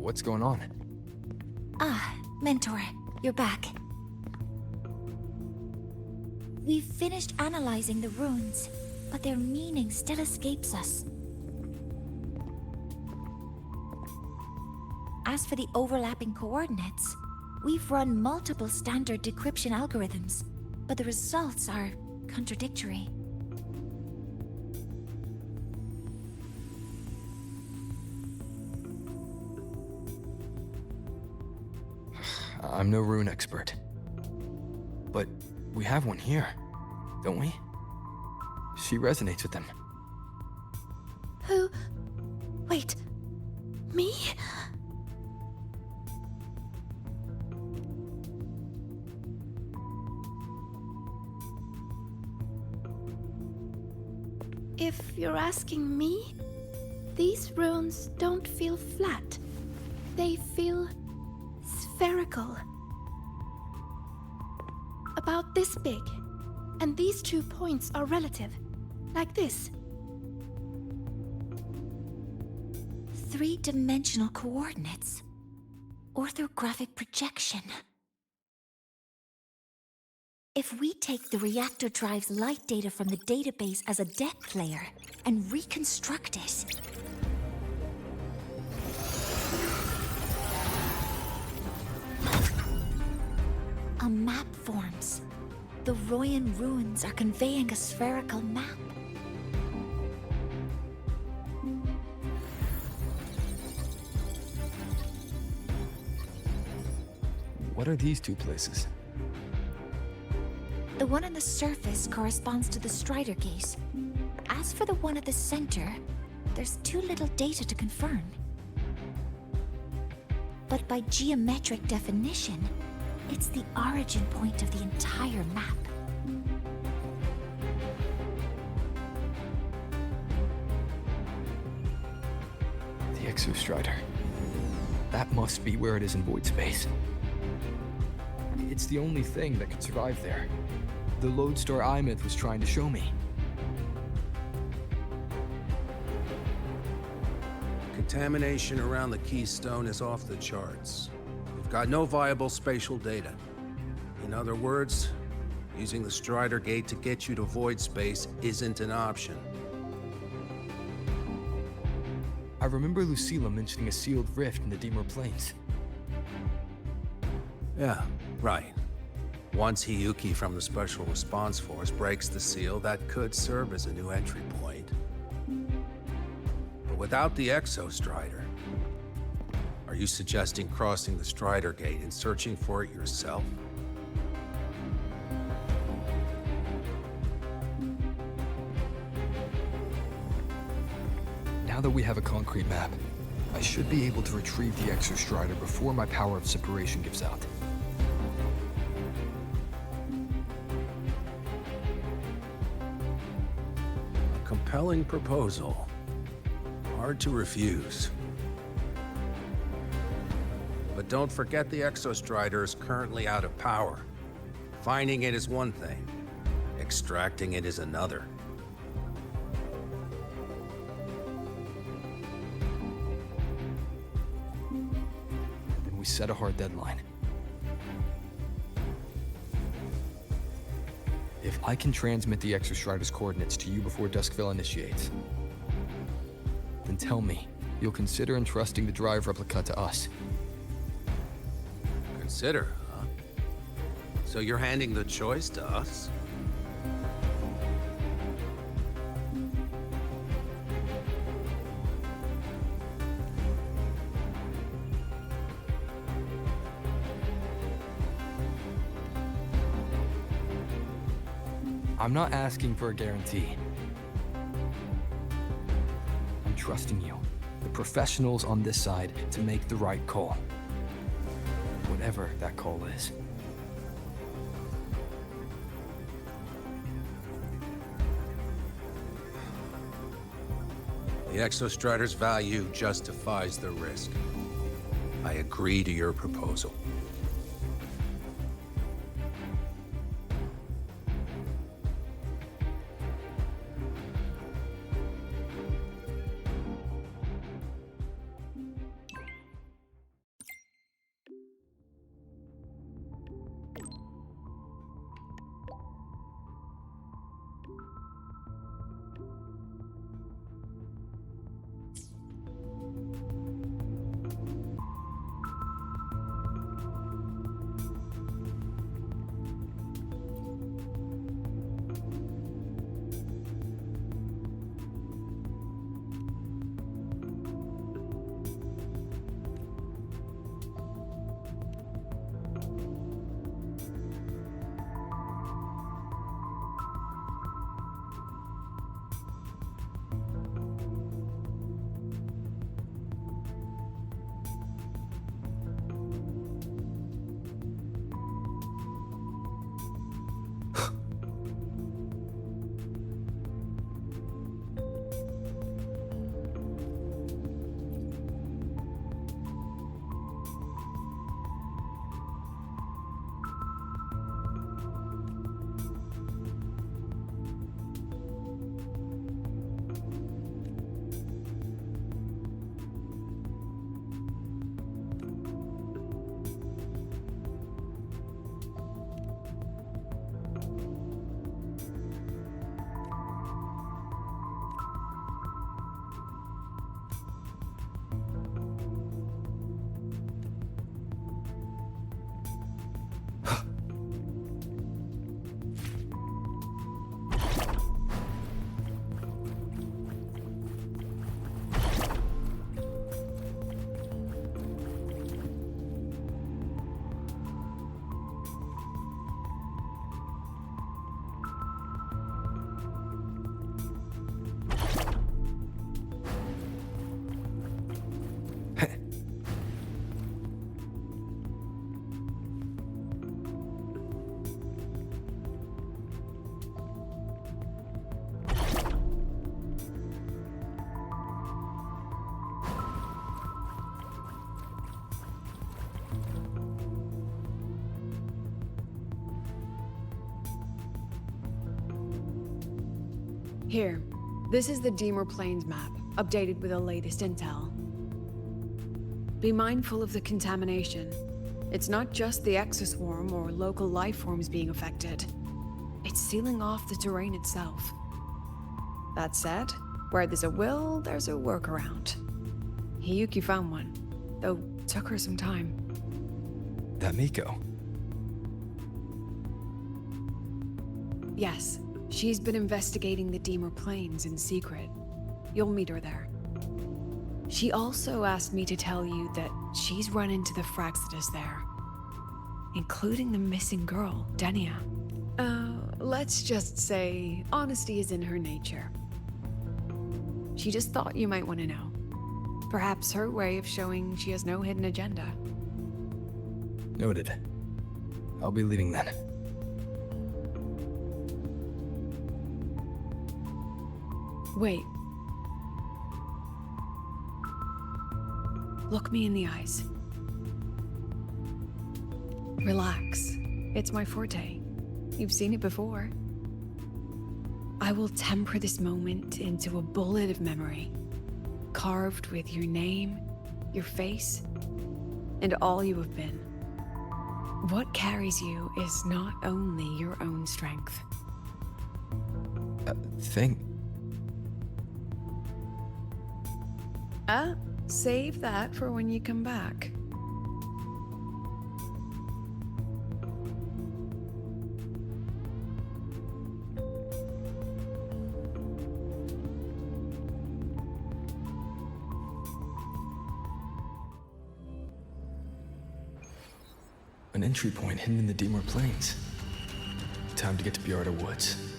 What's going on? Ah, Mentor, you're back. We've finished analyzing the runes. but their meaning still escapes us. As for the overlapping coordinates, we've run multiple standard decryption algorithms, but the results are contradictory. I'm no rune expert. But we have one here, don't we? She resonates with them. Who? Wait. Me? If you're asking me, these runes don't feel flat. They feel spherical. About this big. And these 2 points are relative. Like this. 3-dimensional coordinates. Orthographic projection. If we take the reactor drive's light data from the database as a depth layer and reconstruct it, a map forms. The Royan ruins are conveying a spherical map. What are these 2 places? The one on the surface corresponds to the Strider Gate. As for the one at the center, there's too little data to confirm. But by geometric definition, it's the origin point of the entire map. The Exostrider. That must be where it is in void space. It's the only thing that could survive there. The Lodestar Eye-Myth was trying to show me. Contamination around the Keystone is off the charts. We've got no viable spatial data. In other words, using the Strider Gate to get you to void space isn't an option. I remember Lucilla mentioning a sealed rift in the Deemer Plains. Yeah, right. Once Hiyuki from the Special Response Force breaks the seal, that could serve as a new entry point. But without the Exostrider, are you suggesting crossing the Strider Gate and searching for it yourself? Now that we have a concrete map, I should be able to retrieve the Exostrider before my power of separation gives out. Compelling proposal. Hard to refuse. But don't forget the Exostrider is currently out of power. Finding it is one thing. Extracting it is another. Then we set a hard deadline. If I can transmit the Exostrider's coordinates to you before Duskville initiates, then tell me you'll consider entrusting the drive replica to us. Consider, huh? So you're handing the choice to us? I'm not asking for a guarantee. I'm trusting you, the professionals on this side, to make the right call. Whatever that call is. The Exostrider's value justifies the risk. I agree to your proposal. Here, this is the Deemer Plains map, updated with the latest intel. Be mindful of the contamination. It's not just the exoswarm or local life forms being affected. It's sealing off the terrain itself. That said, where there's a will, there's a workaround. Hiyuki found one, though took her some time. That Miko. Yes, she's been investigating the Deemer Plains in secret. You'll meet her there. She also asked me to tell you that she's run into the Fraxidus there, including the missing girl, Denia. Let's just say honesty is in her nature. She just thought you might want to know. Perhaps her way of showing she has no hidden agenda. Noted. I'll be leaving then. Wait. Look me in the eyes. Relax. It's my forte. You've seen it before. I will temper this moment into a bullet of memory, carved with your name, your face, and all you have been. What carries you is not only your own strength. Save that for when you come back. An entry point hidden in the Deemer Plains. Time to get to Bjarta Woods.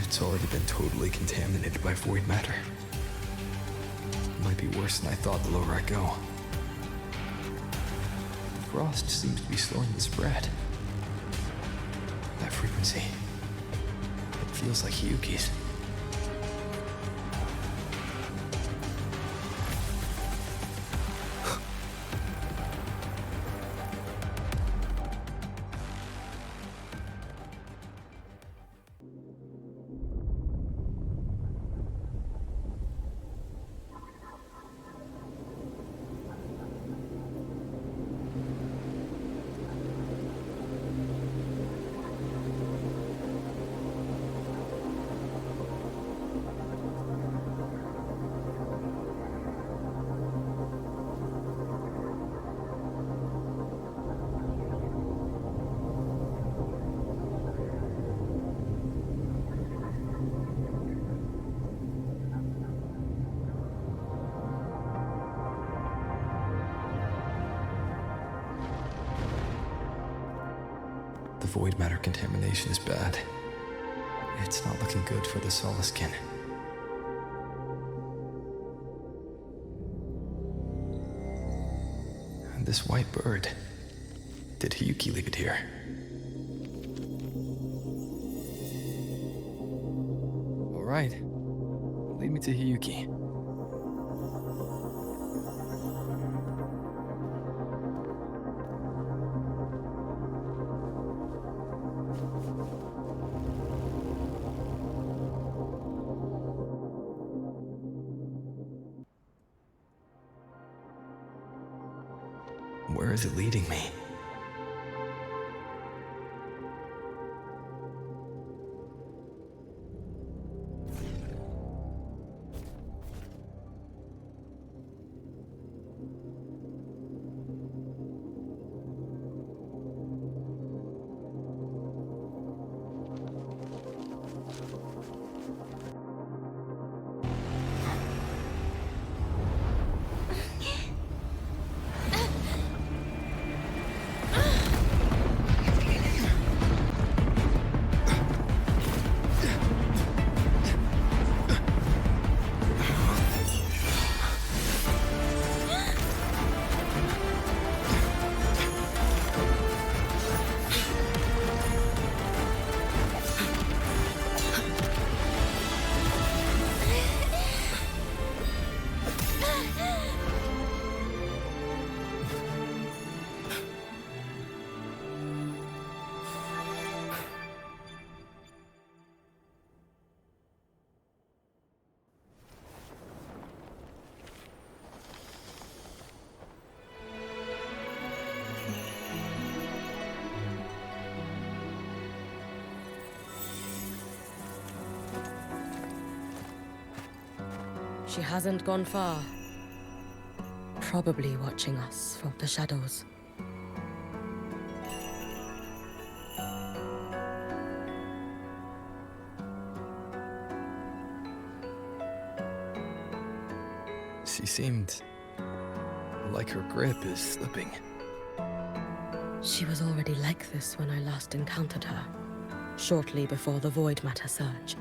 It's already been totally contaminated by void matter. Might be worse than I thought the lower I go. Frost seems to be slowing the spread. That frequency. It feels like Hiyuki's. The void matter contamination is bad. It's not looking good for the Soliskin. And this white bird. Did Hiyuki leave it here? All right. Lead me to Hiyuki. Where is it leading me? She hasn't gone far. Probably watching us from the shadows. She seemed like her grip is slipping. She was already like this when I last encountered her, shortly before the Void Matter surge.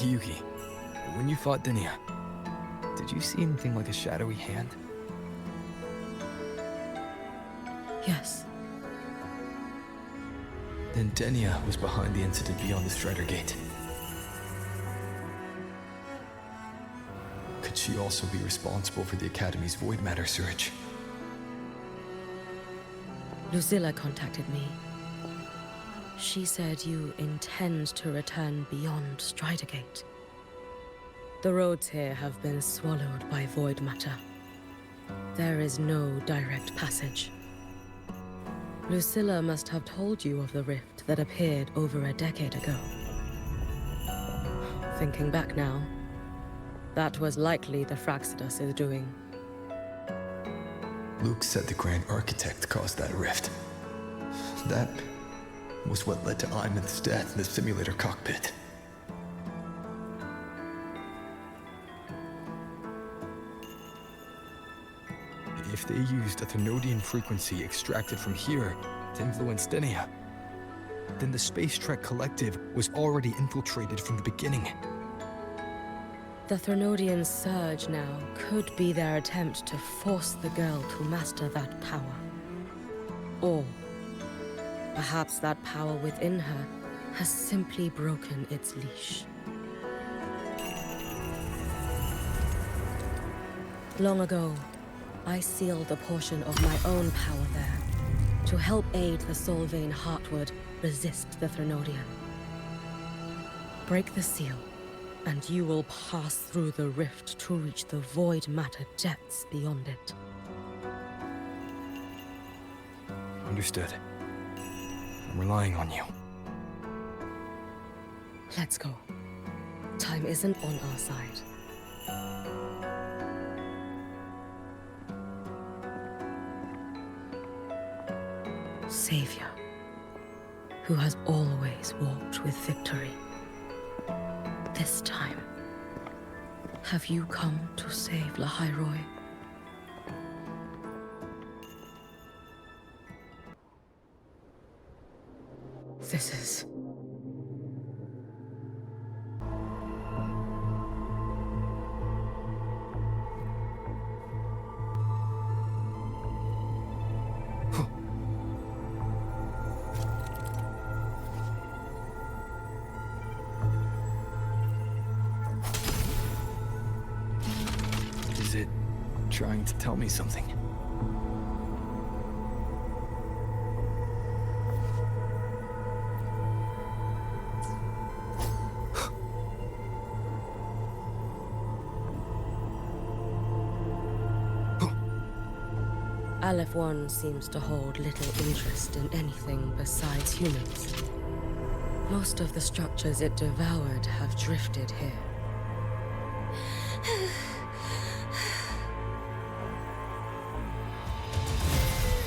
Yuki, when you fought Denia, did you see anything like a shadowy hand? Yes. Then Denia was behind the incident beyond the Strider Gate. Could she also be responsible for the Academy's Void Matter surge? Lucilla contacted me. She said you intend to return beyond Strider Gate. The roads here have been swallowed by Void Matter. There is no direct passage. Lucilla must have told you of the rift that appeared over a decade ago. Thinking back now, that was likely the Fraxidus' doing. Luke said the Grand Architect caused that rift. That was what led to Iman's death in the simulator cockpit. If they used a Thenodian frequency extracted from here to influence Denia, then the Space Trek Collective was already infiltrated from the beginning. The Thenodian surge now could be their attempt to force the girl to master that power. Or perhaps that power within her has simply broken its leash. Long ago, I sealed a portion of my own power there to help aid the Solvane Heartwood resist the Thenodian. Break the seal, and you will pass through the rift to reach the Void Matter depths beyond it. Understood. I'm relying on you. Let's go. Time isn't on our side. Savior, who has always walked with victory. This time, have you come to save Lahai-Roi? This is... Is it trying to tell me something? Aleph One seems to hold little interest in anything besides humans. Most of the structures it devoured have drifted here.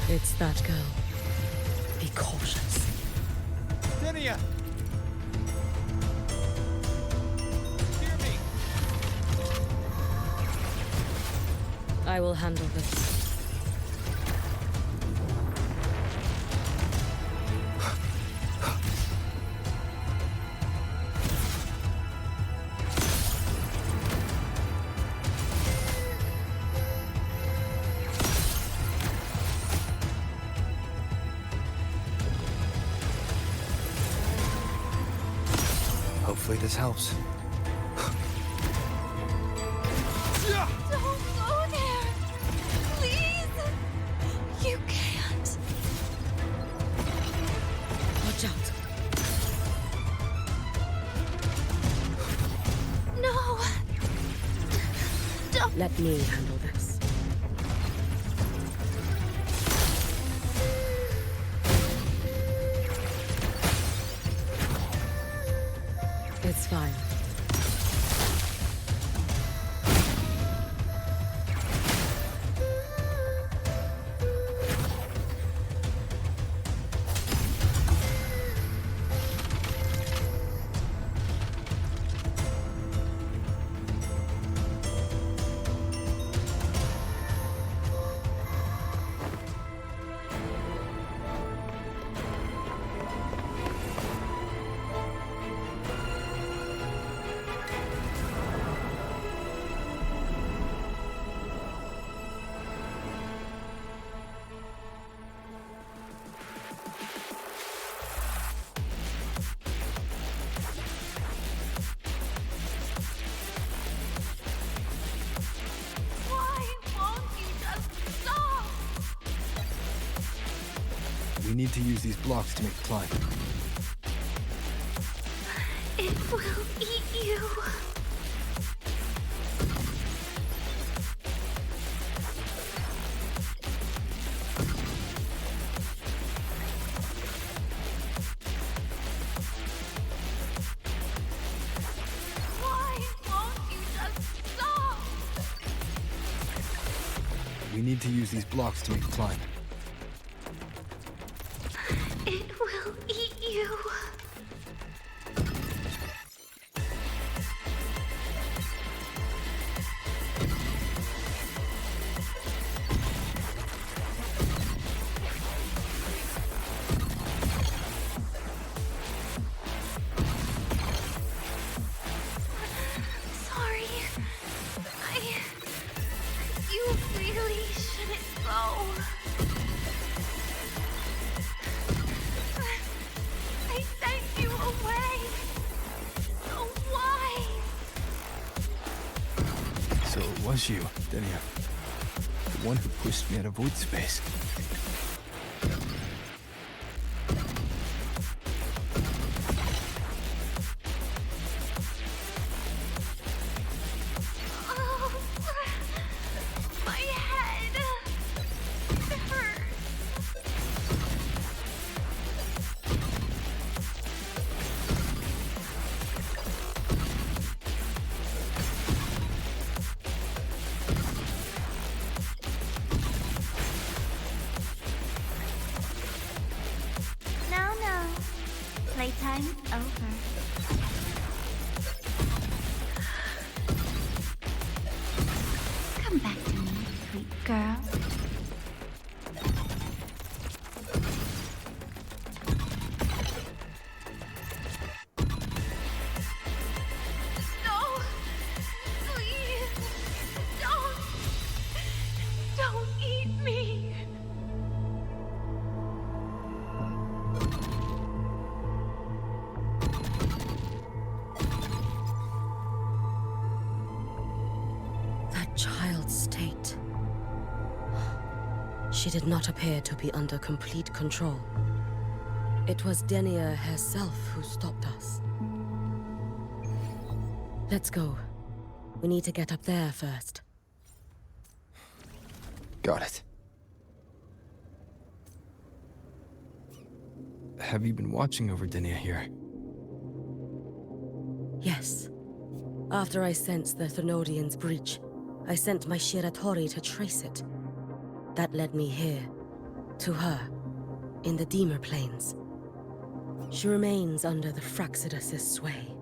It's that girl. Be cautious. Denia! Hear me! I will handle this. Hopefully this helps. Don't go there! Please! You can't. Watch out. No! Don't. Let me handle this. It's fine. We need to use these blocks to make the climb. It will eat you. Why won't you just stop? We need to use these blocks to make the climb. It will eat you. Sorry. You really shouldn't go. I sent you away. So why? So it was you, Denia. The one who pushed me out of void space. Oh, my head. It hurts. No. Playtime's over. Come back to me, sweet girl. No. Please. Don't eat me. That child's state. She did not appear to be under complete control. It was Denia herself who stopped us. Let's go. We need to get up there first. Got it. have you been watching over Dinia here? Yes. After I sensed the Thenodian's breach, I sent my Shiratori to trace it. That led me here, to her, in the Deemer Plains. She remains under the Fraxidus' sway,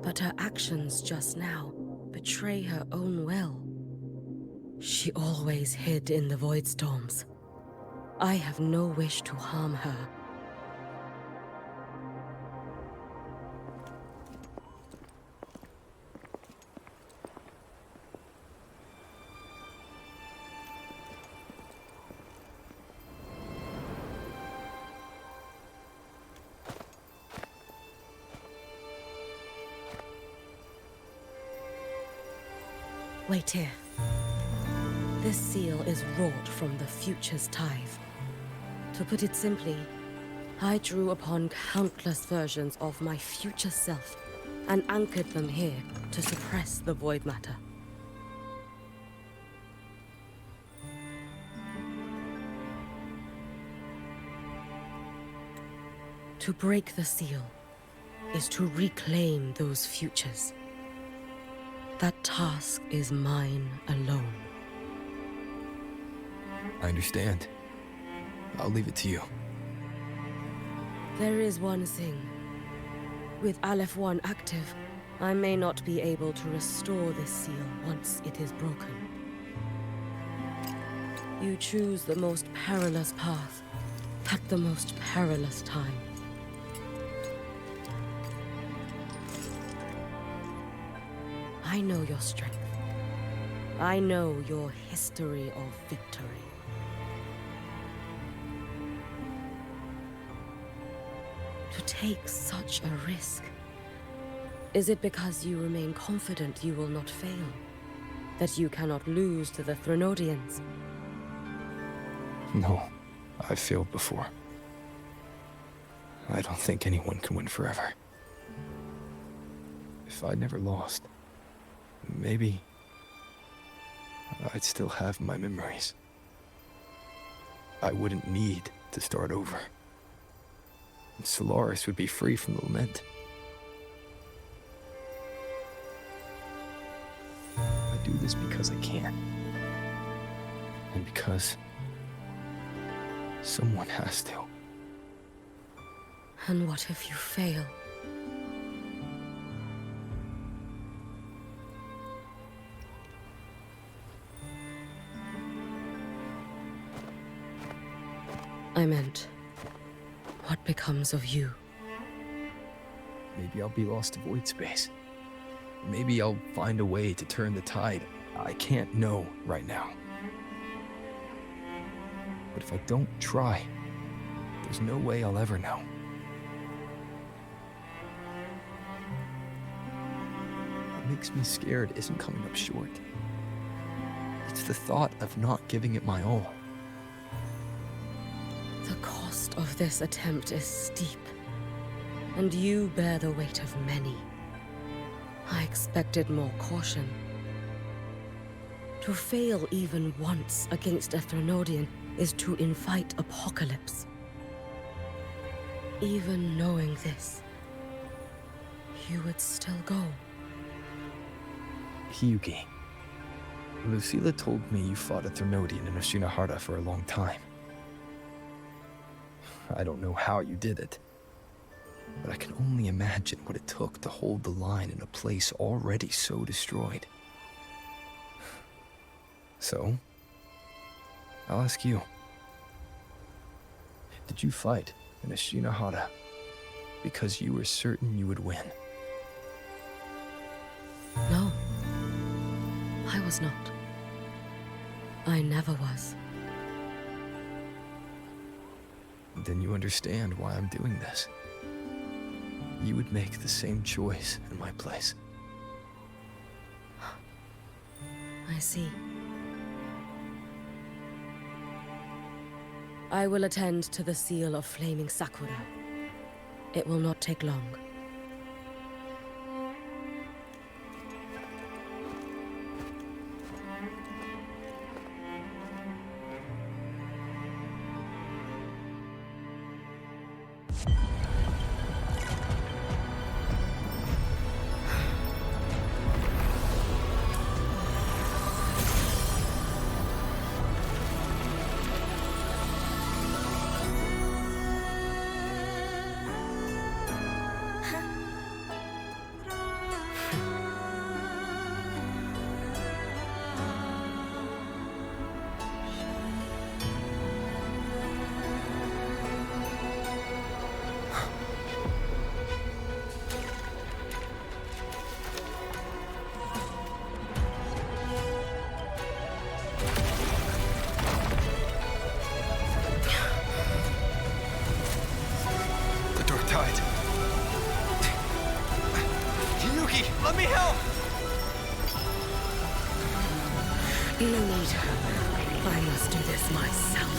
but her actions just now betray her own will. She always hid in the Void Storms. I have no wish to harm her. Wait here. This seal is wrought from the future's tithe. To put it simply, I drew upon countless versions of my future self and anchored them here to suppress the void matter. To break the seal is to reclaim those futures. That task is mine alone. I understand. I'll leave it to you. There is one thing. With Aleph 1 active, I may not be able to restore this seal once it is broken. You choose the most perilous path at the most perilous time. I know your strength. I know your history of victory. To take such a risk, is it because you remain confident you will not fail? That you cannot lose to the Threnodians? No, I've failed before. I don't think anyone can win forever. If I'd never lost, maybe I'd still have my memories. I wouldn't need to start over. Solaris would be free from the lament. I do this because I can. And because someone has to. And what if you fail? I meant, what becomes of you? Maybe I'll be lost to void space. Maybe I'll find a way to turn the tide. I can't know right now. But if I don't try, there's no way I'll ever know. What makes me scared isn't coming up short. It's the thought of not giving it my all. The cost of this attempt is steep, and you bear the weight of many. I expected more caution. To fail even once against a Threnodian is to invite apocalypse. Even knowing this, you would still go. Hyugi, Lucilla told me you fought a Threnodian in Oshinahara for a long time. I don't know how you did it, but I can only imagine what it took to hold the line in a place already so destroyed. So, I'll ask you. Did you fight in Oshinahara because you were certain you would win? No, I was not. I never was. Then you understand why I'm doing this. You would make the same choice in my place. I see. I will attend to the seal of Flaming Sakura. It will not take long. Let me help! No need. I must do this myself.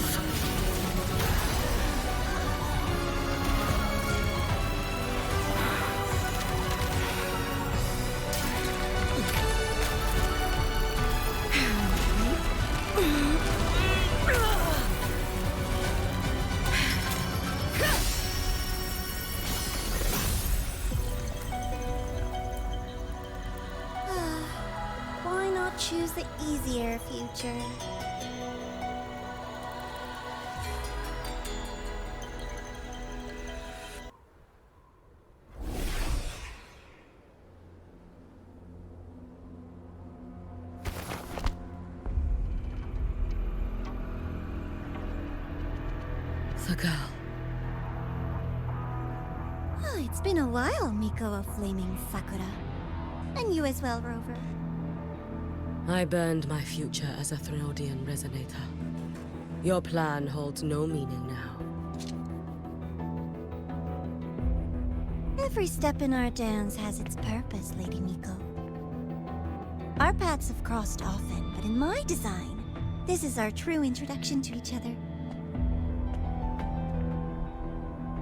Why not choose the easier future? The girl. Oh, it's been a while, Miko of Flaming Sakura. And you as well, Rover. I burned my future as a Threnodian resonator. Your plan holds no meaning now. Every step in our dance has its purpose, Lady Miko. Our paths have crossed often, but in my design, this is our true introduction to each other.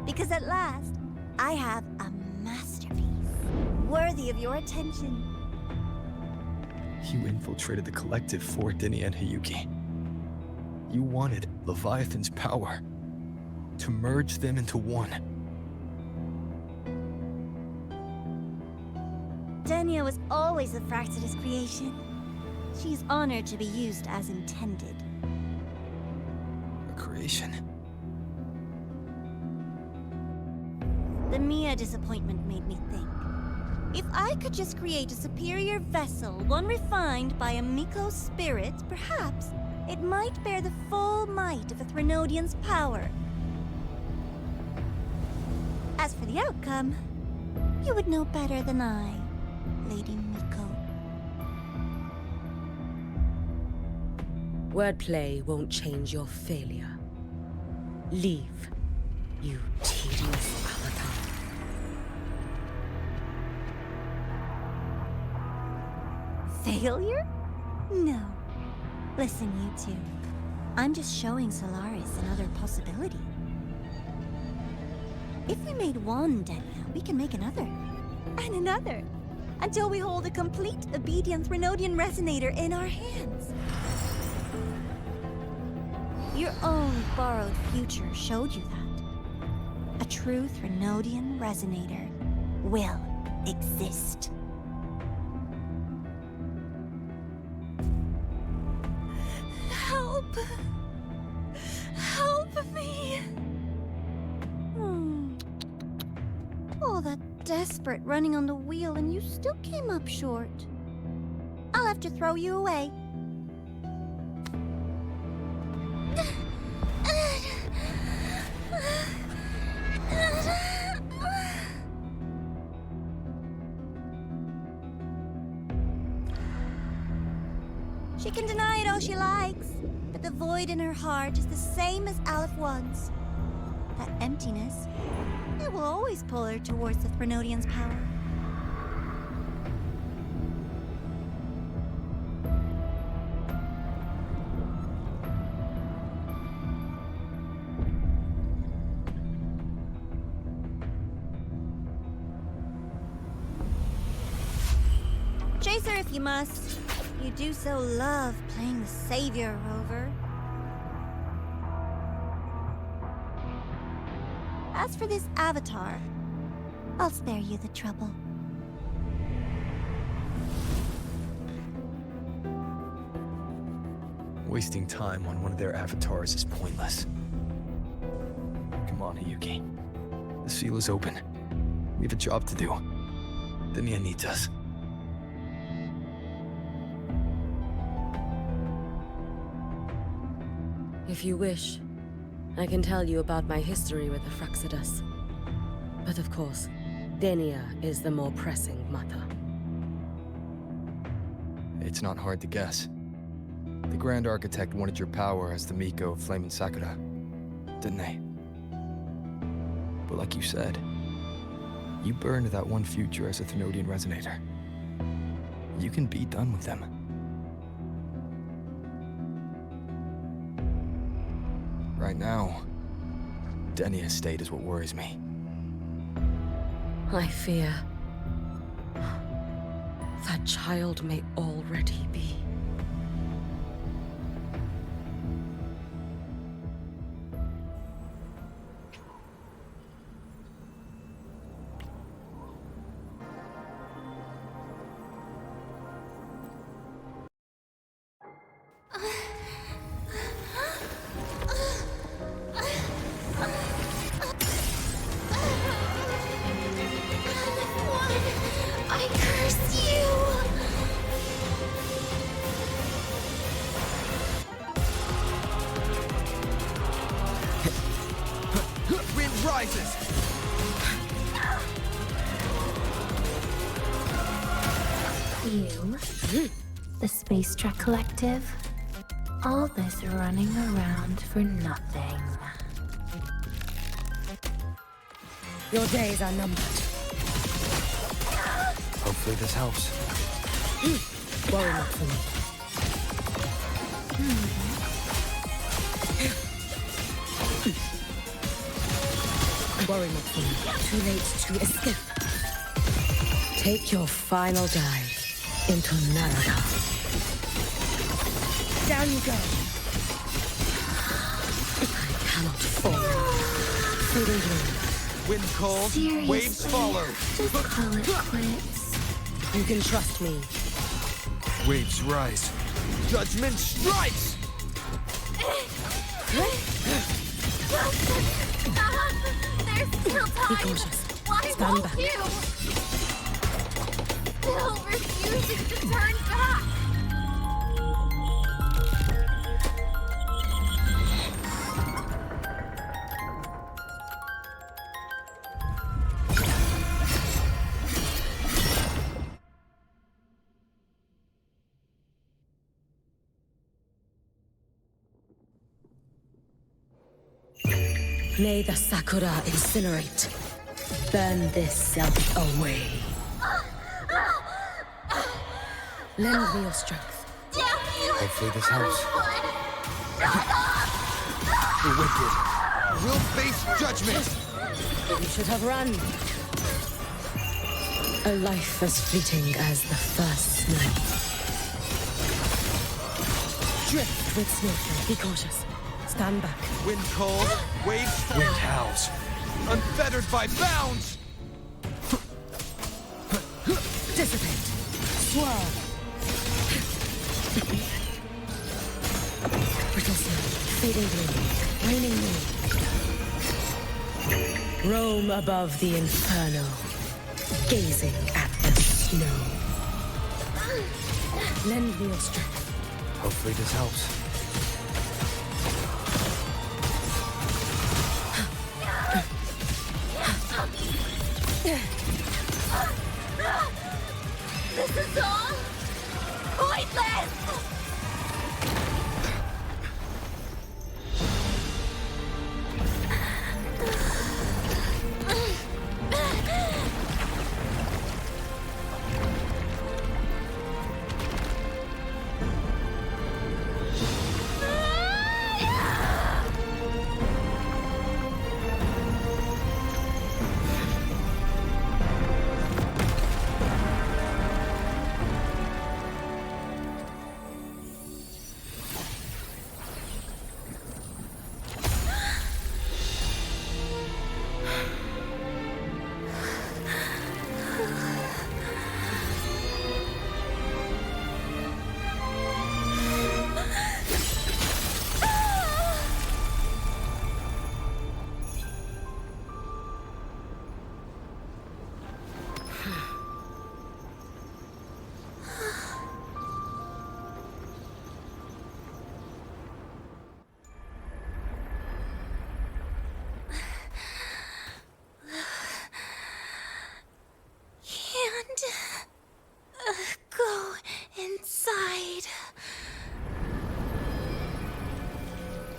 Because at last, I have a masterpiece, worthy of your attention. You infiltrated the Collective for Dinia and Hiyuki. You wanted Leviathan's power, to merge them into one. Denia was always a Fractidus creation. She's honored to be used as intended. A creation? The Mia disappointment made me think. If I could just create a superior vessel, one refined by a Miko spirit, perhaps it might bear the full might of a Threnodian's power. As for the outcome, you would know better than I, Lady Miko. Wordplay won't change your failure. Leave, you tedious avatar. Failure? No. Listen, you two. I'm just showing Solaris another possibility. If we made one Denia, we can make another. And another. Until we hold a complete obedient Threnodian resonator in our hands. Your own borrowed future showed you that. A true Threnodian resonator will exist. Help! Help me! All that desperate running on the wheel and you still came up short. I'll have to throw you away. She can deny it all she likes, but the void in her heart is the same as Aleph One's. That emptiness, it will always pull her towards the Threnodian's power. Chase her if you must. You do so love playing the savior, Rover. As for this avatar, I'll spare you the trouble. Wasting time on one of their avatars is pointless. Come on, Hiyuki. The seal is open. We have a job to do. Denia needs us. If you wish, I can tell you about my history with the Fraxidus. But of course, Denia is the more pressing matter. It's not hard to guess. The Grand Architect wanted your power as the Miko of Flame and Sakura, didn't they? But like you said, you burned that one future as a Thenodian Resonator. You can be done with them. Right now, Denia's state is what worries me. I fear that child may already be. I curse you! Wind rises! You, the Space Trek Collective, all this running around for nothing. Your days are numbered. Hopefully this helps. Worry not for me. Worry not for me. Too late to escape. Take your final dive into Naraka. Down you go. I cannot fall. Fading blue. Wind cold, Seriously, waves follow. just call it quits. You can trust me. Waves rise. Judgment strikes! There's still time! Be cautious. Why Stand won't back. you? Still refusing to turn back! May the Sakura incinerate. Burn this self away. Lend me your strength. Hopefully this helps. The wicked will face judgment! You should have run. A life as fleeting as the first snow. Drift with snowflake. Be cautious. Stand back. Wind cold, waves wind howls. Unfettered by bounds! Dissipate. Swirl. Brittle snow. Fading blue. Raining moon. Roam above the inferno. Gazing at the snow. Lend me your strength. Hopefully this helps. This is all pointless!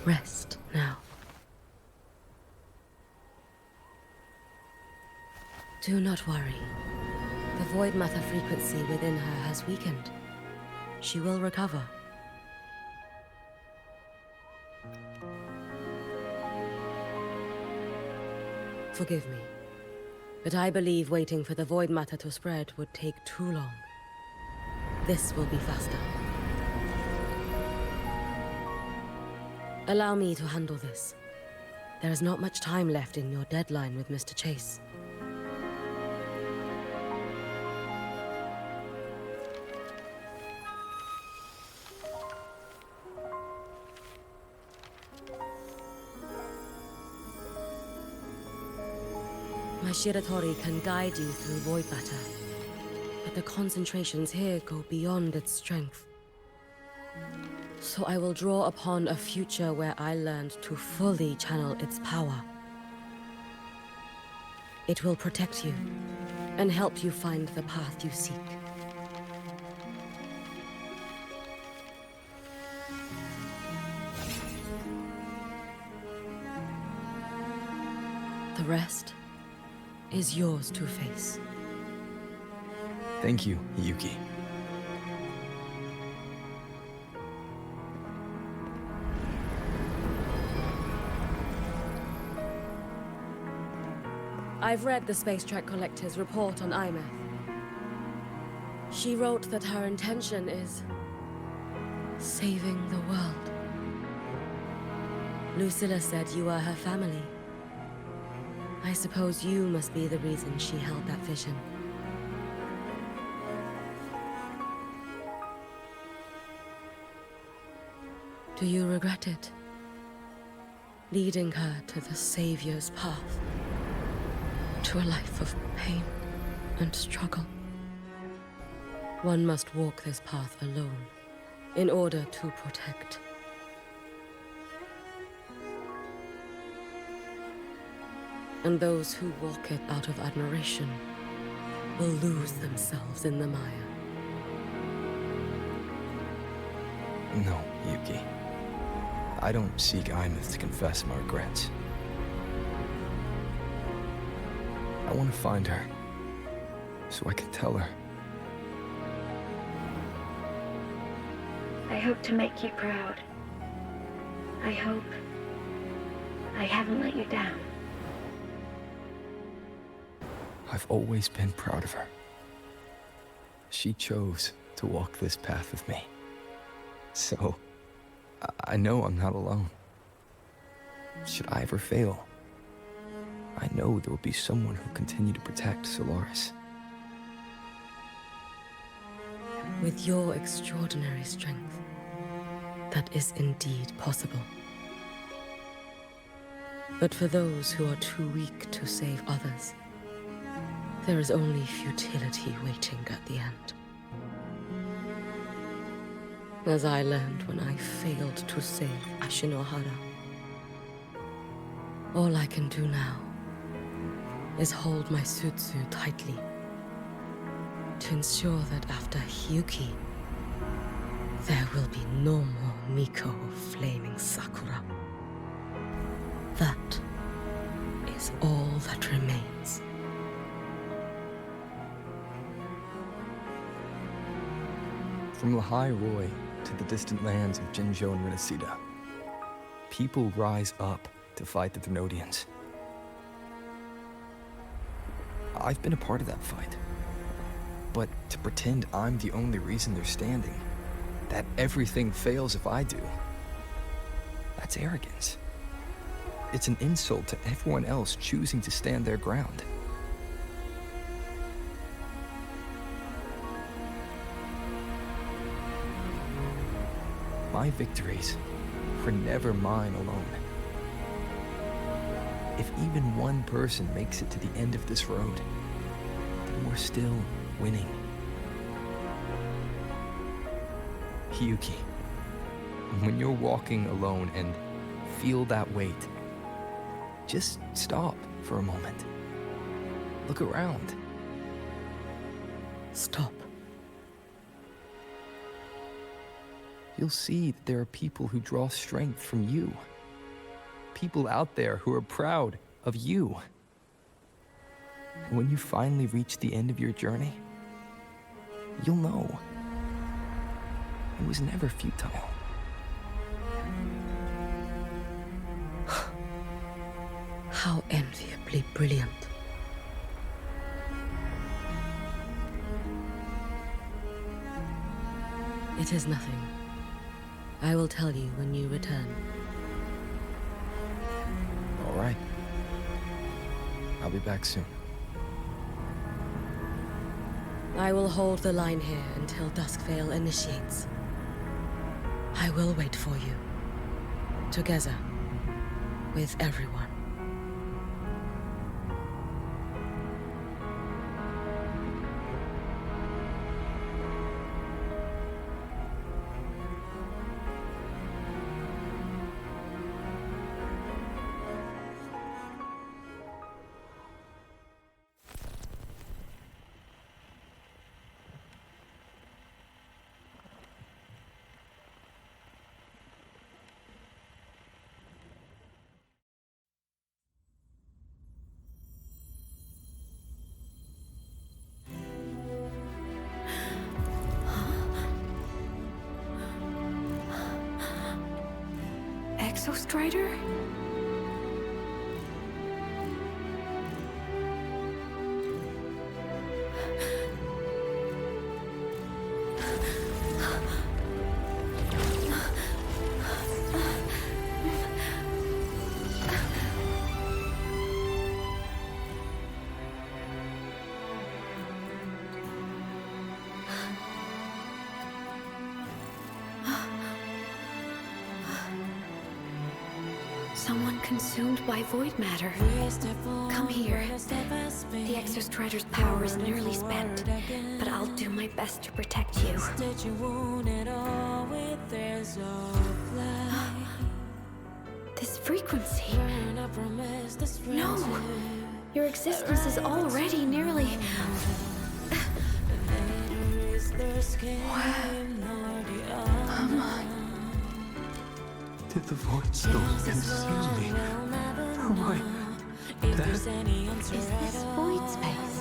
Rest now. Do not worry. The void matter frequency within her has weakened. She will recover. Forgive me, but I believe waiting for the void matter to spread would take too long. This will be faster. Allow me to handle this. There is not much time left in your deadline with Mr. Chase. My Shiratori can guide you through void matter, but the concentrations here go beyond its strength. So I will draw upon a future where I learned to fully channel its power. It will protect you and help you find the path you seek. The rest is yours to face. Thank you, Yuki. I've read the Space Track Collector's report on Imeth. She wrote that her intention is saving the world. Lucilla said you are her family. I suppose you must be the reason she held that vision. Do you regret it? Leading her to the Savior's path? To a life of pain and struggle? One must walk this path alone in order to protect. And those who walk it out of admiration will lose themselves in the mire. No, Yuki. I don't seek Imeth to confess my regrets. I want to find her, so I can tell her. I hope to make you proud. I hope I haven't let you down. I've always been proud of her. She chose to walk this path with me. So, I know I'm not alone. Should I ever fail, I know there will be someone who'll continue to protect Solaris. With your extraordinary strength, that is indeed possible. But for those who are too weak to save others, there is only futility waiting at the end. As I learned when I failed to save Ashinohara. All I can do now is hold my Sutsu tightly to ensure that after Hyuki, there will be no more Miko flaming Sakura. That is all that remains. From Lahai-Roi to the distant lands of Jinzhou and Renacida, people rise up to fight the Threnodians. I've been a part of that fight. But to pretend I'm the only reason they're standing, that everything fails if I do, that's arrogance. It's an insult to everyone else choosing to stand their ground. My victories were never mine alone. If even one person makes it to the end of this road, then we're still winning. Hyuki, when you're walking alone and feel that weight, just stop for a moment. Look around. Stop. You'll see that there are people who draw strength from you. people out there who are proud of you. And when you finally reach the end of your journey, you'll know. It was never futile. How enviably brilliant. It is nothing. I will tell you when you return. All right. I'll be back soon. I will hold the line here until Duskvale initiates. I will wait for you. Together. With everyone. Exostrider? Someone consumed by void matter. Come here. The Exostrider's power is nearly spent, but I'll do my best to protect you. This frequency. No! Your existence is already nearly... Did the Void Stone consume me? Why? Is this void space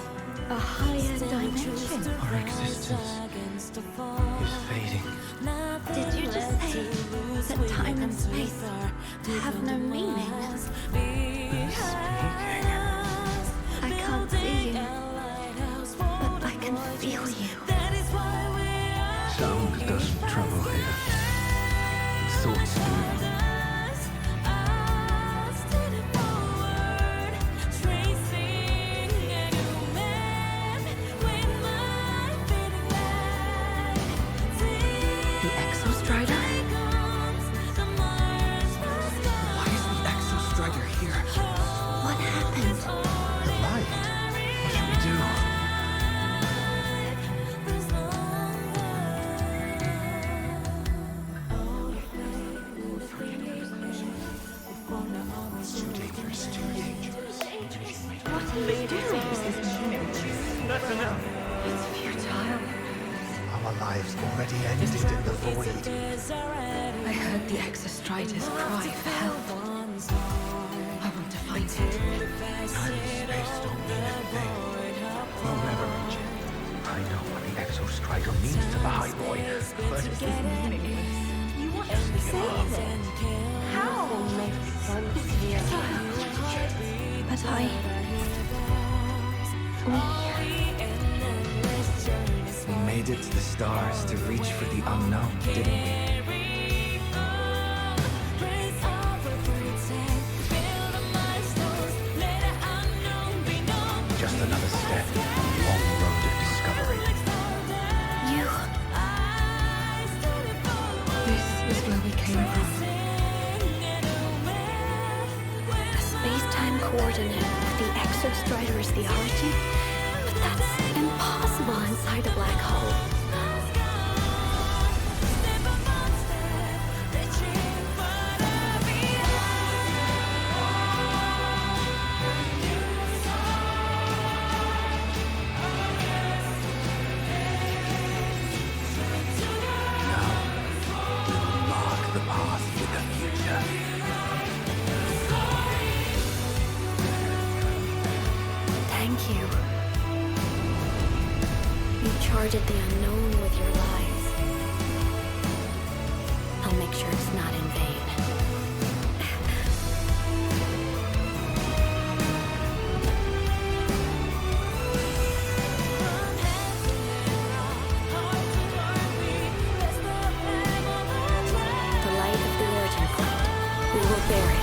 a higher dimension? Our existence is fading. Did you just say that time and space have no meaning? I can't see you, but I can feel you. Sound doesn't travel here. Thoughts do. Our lives already ended in the void. I heard the Exostrider's cry for help. I want to find it. Time and space don't mean anything. We'll never reach it. I know what the Exostrider means to the Lahai-Roi, but it's meaningless. You want to save it? How? But we made it to the stars to reach for the unknown, didn't we? Just another step on the long road of discovery. you... This is where we came from. A space-time coordinate of the Exostrider is the origin? But that's impossible inside a black hole. Now, we will mark the path with the future. guarded the unknown with your lives. I'll make sure it's not in vain. The light of the origin cloud. We will bear it.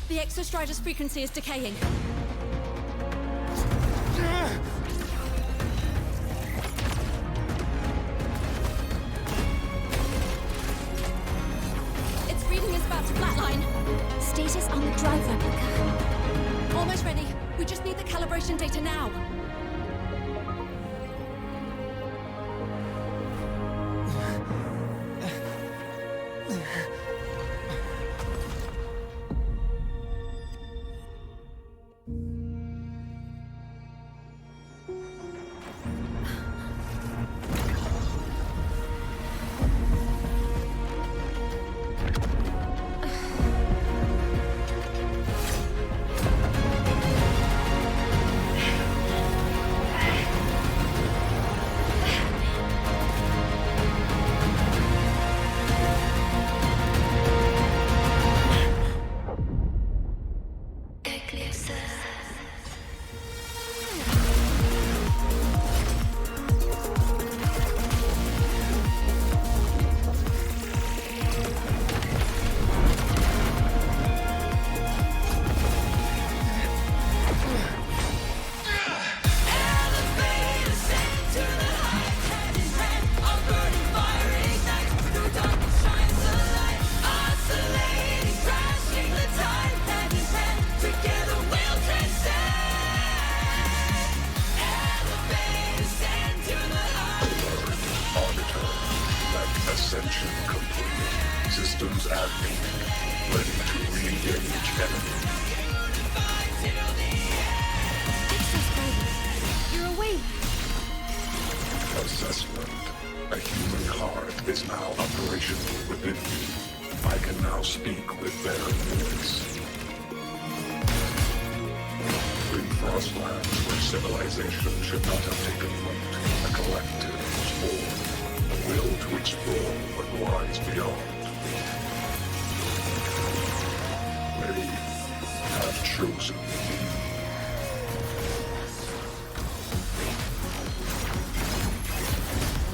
The Exostrider's frequency is decaying. Its reading is about to flatline. Status on the drive replica. Almost ready. We just need the calibration data now. Like ascension complete. Systems at peak. Ready to re-engage enemy. You're awake. Assessment. A human heart is now operational within you. I can now speak with their voice. In Frostlands, where civilization should not have taken root, a collective was born. A will to explore what lies beyond. They have chosen me.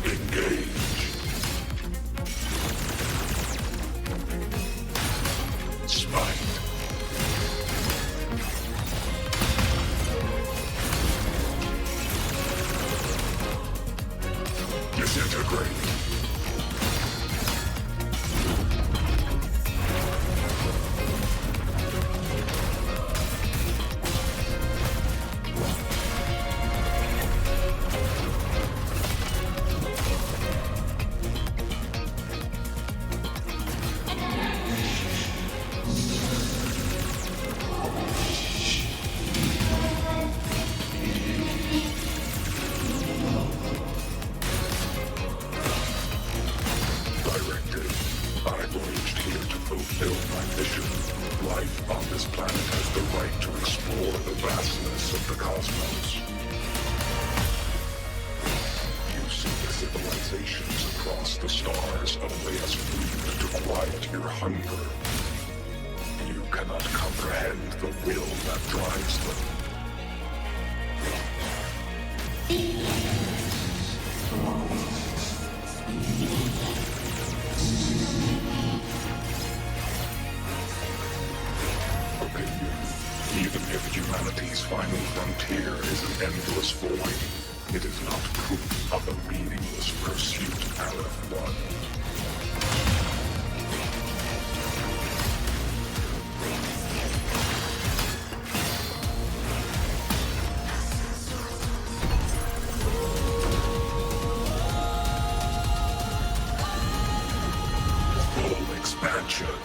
Engage. Smite. Disintegrate. Even if humanity's final frontier is an endless void, it is not proof of the meaningless pursuit Aleph-1. Full expansion.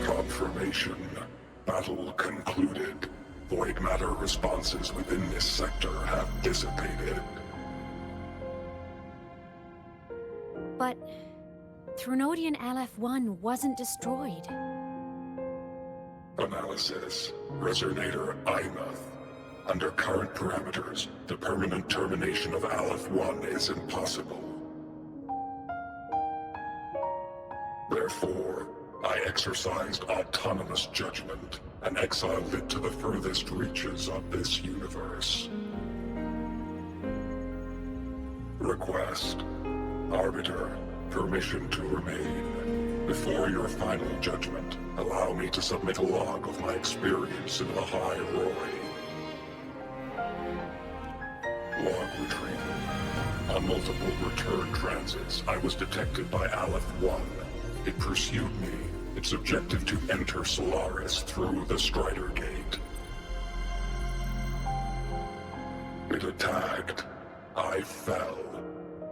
Confirmation. Battle concluded. Void matter responses within this sector have dissipated. But Threnodian LF-1 wasn't destroyed. Analysis. Resonator Imuth. Under current parameters, the permanent termination of Aleph-1 is impossible. Therefore, I exercised autonomous judgment and exiled it to the furthest reaches of this universe. Request. Arbiter, permission to remain. Before your final judgment, allow me to submit a log of my experience in Lahai-Roi. Log retrieval. On multiple return transits, I was detected by Aleph-1. It pursued me, its objective to enter Solaris through the Strider Gate. It attacked. I fell.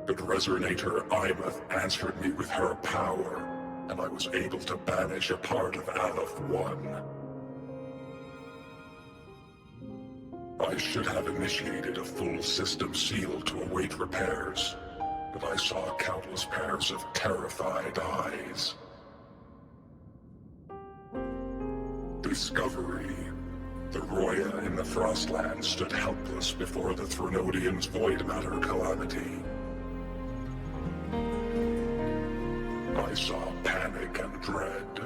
But Resonator Imuth answered me with her power, and I was able to banish a part of Aleph-1. I should have initiated a full system seal to await repairs, but I saw countless pairs of terrified eyes. Discovery. The Roya in the Frostland stood helpless before the Threnodians' void matter calamity. I saw panic and dread.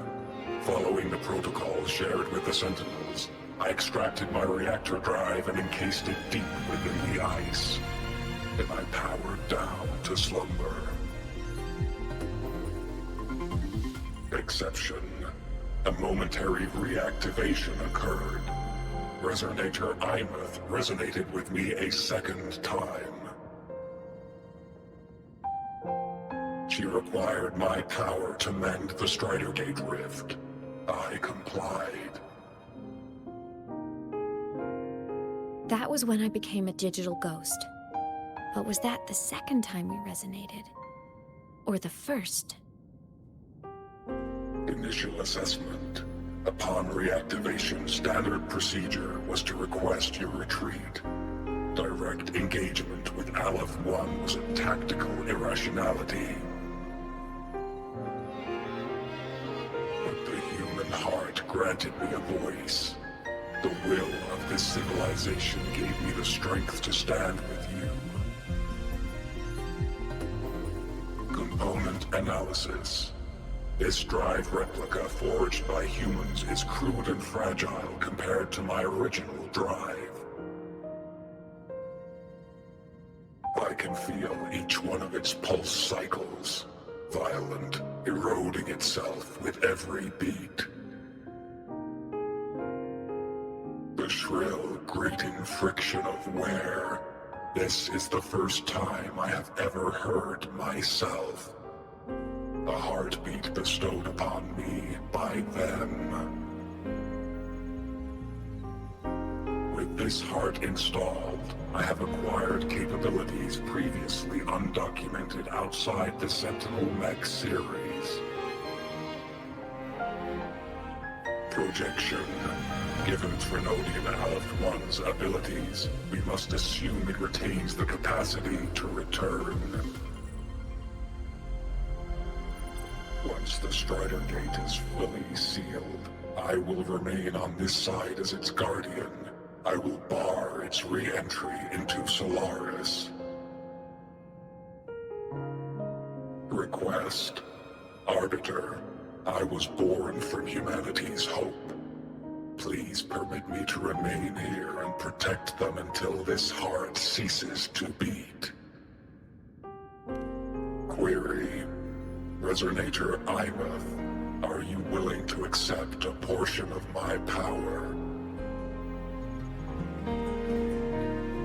Following the protocol shared with the Sentinels, I extracted my reactor drive and encased it deep within the ice. Then I powered down to slumber. Exception. A momentary reactivation occurred. Resonator Imuth resonated with me a second time. She required my power to mend the Strider Gate rift. I complied. That was when I became a digital ghost. But was that the second time we resonated? Or the first? Initial assessment. Upon reactivation, standard procedure was to request your retreat. Direct engagement with Aleph-1 was a tactical irrationality. But the human heart granted me a voice. The will of this civilization gave me the strength to stand with you. Component analysis. This drive replica forged by humans is crude and fragile compared to my original drive. I can feel each one of its pulse cycles, violent, eroding itself with every beat. The shrill, grating friction of wear. This is the first time I have ever heard myself. A heartbeat bestowed upon me by them. With this heart installed, I have acquired capabilities previously undocumented outside the Sentinel Mech series. Projection. Given Threnodian Aleph-1's abilities, we must assume it retains the capacity to return. Once the Strider Gate is fully sealed, I will remain on this side as its guardian. I will bar its re-entry into Solaris. Request. Arbiter, I was born from humanity's hope. Please permit me to remain here and protect them until this heart ceases to beat. Query. Resonator Imuth, are you willing to accept a portion of my power?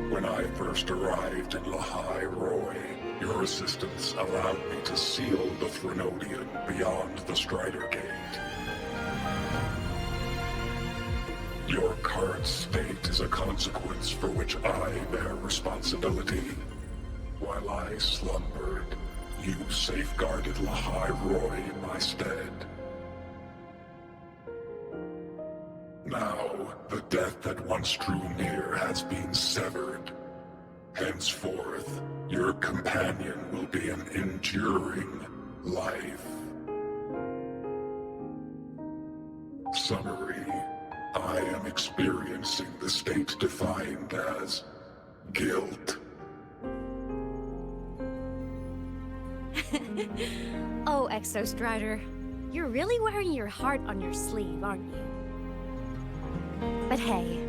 When I first arrived in Lahai-Roi, your assistance allowed me to seal the Threnodian beyond the Strider Gate. Your current state is a consequence for which I bear responsibility. While I slumbered, you safeguarded Lahai-Roi in my stead. Now, the death that once drew near has been severed. Henceforth, your companion will be an enduring life. Summary. I am experiencing the state defined as guilt. Oh, Exostrider, you're really wearing your heart on your sleeve, aren't you? But hey,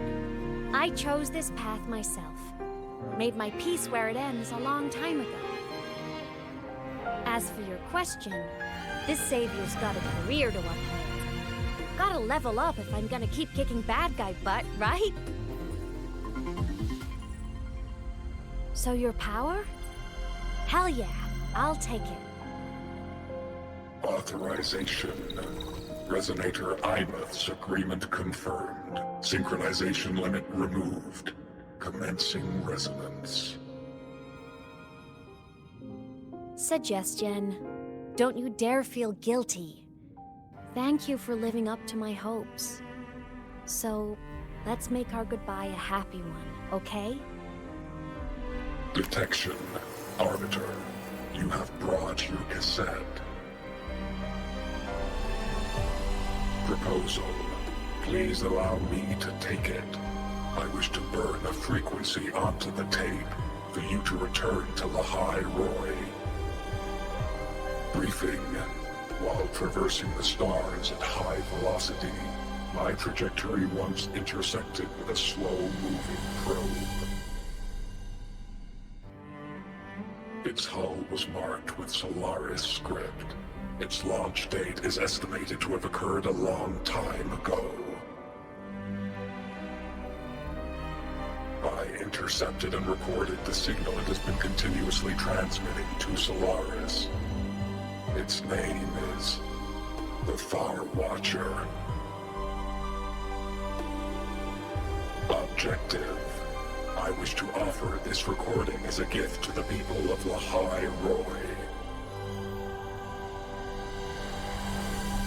I chose this path myself. Made my peace where it ends a long time ago. As for your question, this savior's got a career to uphold. Gotta level up if I'm gonna keep kicking bad guy butt, right? So your power? Hell yeah, I'll take it. Authorization. Resonator Imouth's agreement confirmed. Synchronization limit removed. Commencing resonance. Suggestion. Don't you dare feel guilty. Thank you for living up to my hopes. So, let's make our goodbye a happy one, okay? Detection. Arbiter, you have brought your cassette. Proposal. Please allow me to take it. I wish to burn a frequency onto the tape for you to return to Lahai-Roi. Briefing. While traversing the stars at high velocity, my trajectory once intersected with a slow-moving probe. Its hull was marked with Solaris script. Its launch date is estimated to have occurred a long time ago. I intercepted and recorded the signal it has been continuously transmitting to Solaris. Its name is the Far Watcher. Objective. I wish to offer this recording as a gift to the people of Lahai-Roi.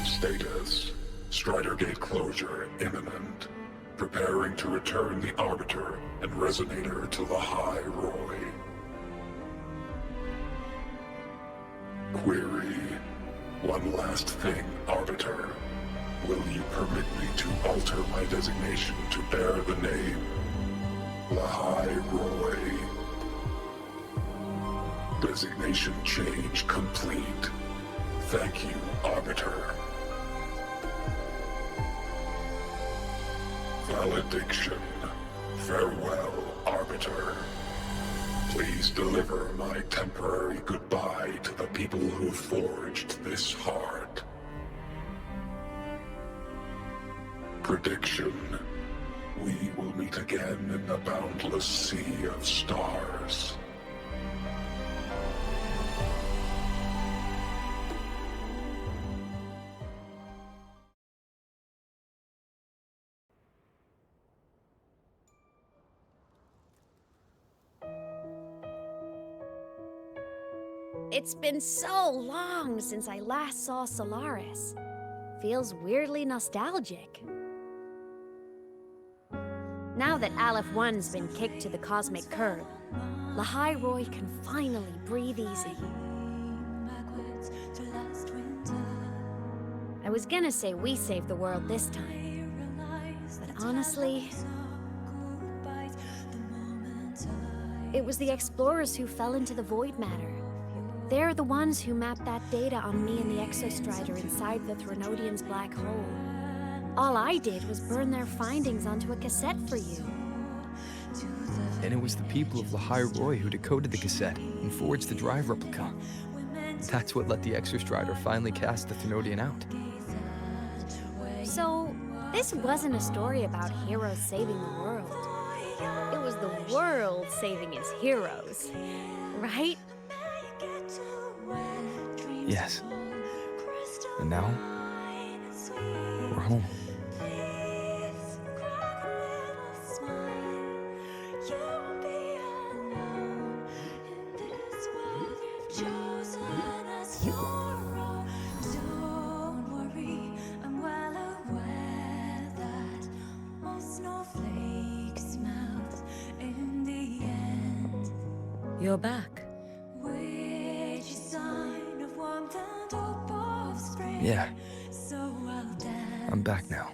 Status. Strider Gate closure imminent. Preparing to return the Arbiter and Resonator to Lahai-Roi. Query. One last thing, Arbiter. Will you permit me to alter my designation to bear the name Lahai-Roi? Designation change complete. Thank you, Arbiter. Valediction. Farewell, Arbiter. Please deliver my temporary goodbye to the people who forged this heart. Prediction. We will meet again in the boundless sea of stars. It's been so long since I last saw Solaris. Feels weirdly nostalgic. Now that Aleph 1's been kicked to the cosmic curb, Lahai-Roi can finally breathe easy. I was gonna say we saved the world this time, but honestly, it was the explorers who fell into the void matter. They're the ones who mapped that data on me and the Exostrider inside the Threnodian's black hole. All I did was burn their findings onto a cassette for you. And it was the people of Lahai-Roi who decoded the cassette and forged the drive replica. That's what let the Exostrider finally cast the Threnodian out. So, this wasn't a story about heroes saving the world. It was the world saving its heroes, right? Yes. And now, we're home. You're back. Yeah. I'm back now.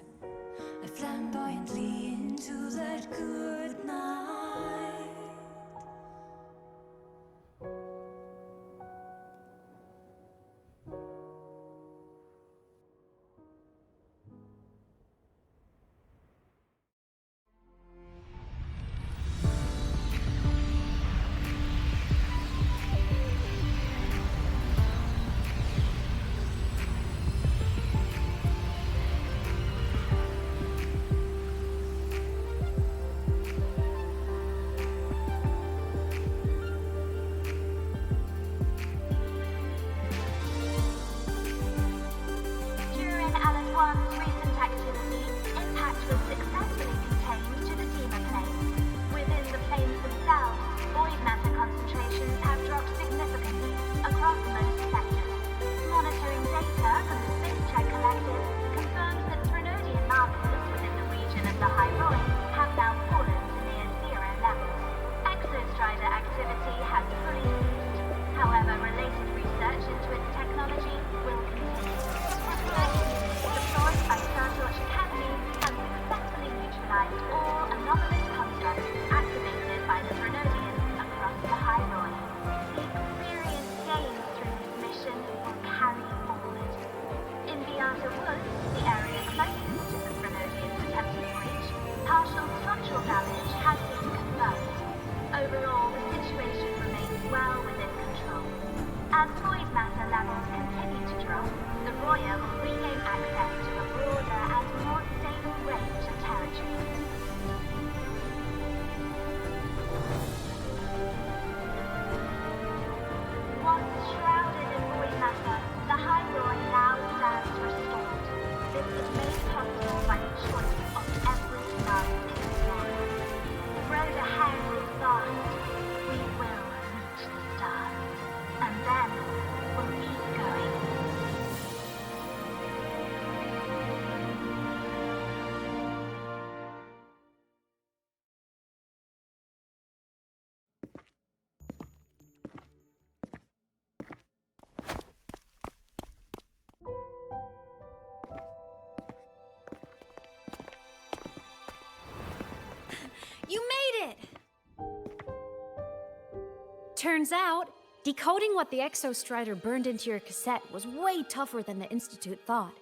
Turns out, decoding what the Exostrider burned into your cassette was way tougher than the Institute thought.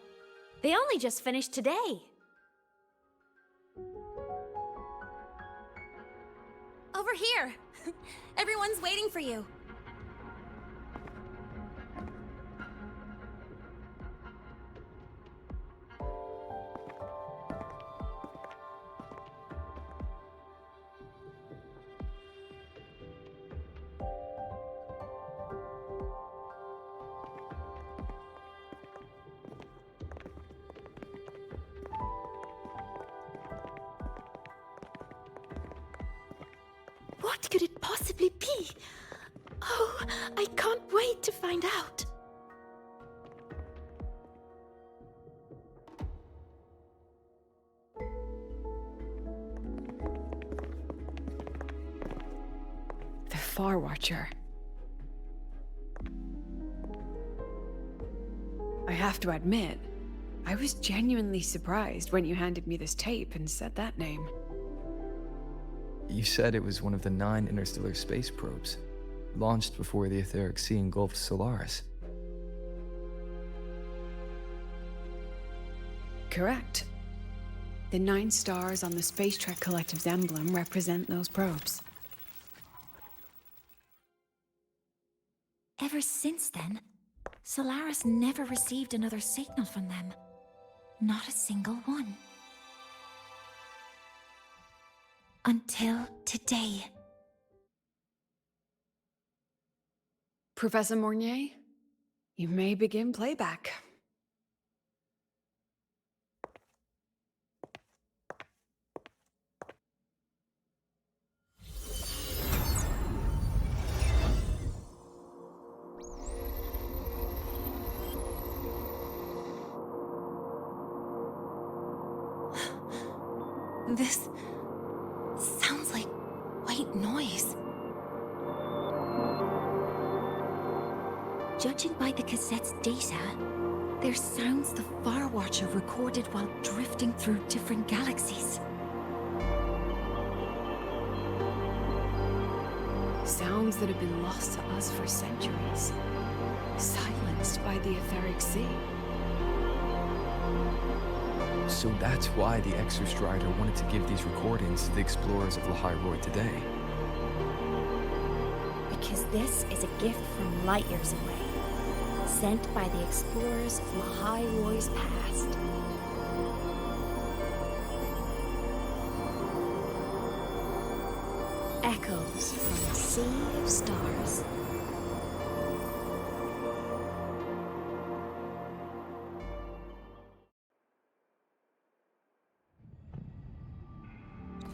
They only just finished today. Over here! Everyone's waiting for you. What could it possibly be? Oh, I can't wait to find out. The Far Watcher. I have to admit, I was genuinely surprised when you handed me this tape and said that name. You said it was one of the 9 interstellar space probes, launched before the etheric sea engulfed Solaris. Correct. The 9 stars on the Space Trek Collective's emblem represent those probes. Ever since then, Solaris never received another signal from them. Not a single one. Until today. Professor Mornier, you may begin playback. This sounds like white noise. Judging by the cassette's data, they're sounds the Far Watcher recorded while drifting through different galaxies. Sounds that have been lost to us for centuries. Silenced by the etheric sea. So that's why the Exostrider wanted to give these recordings to the explorers of Lahai-Roi today. Because this is a gift from light years away. Sent by the explorers of Lahai-Roi's past. Echoes from a sea of stars.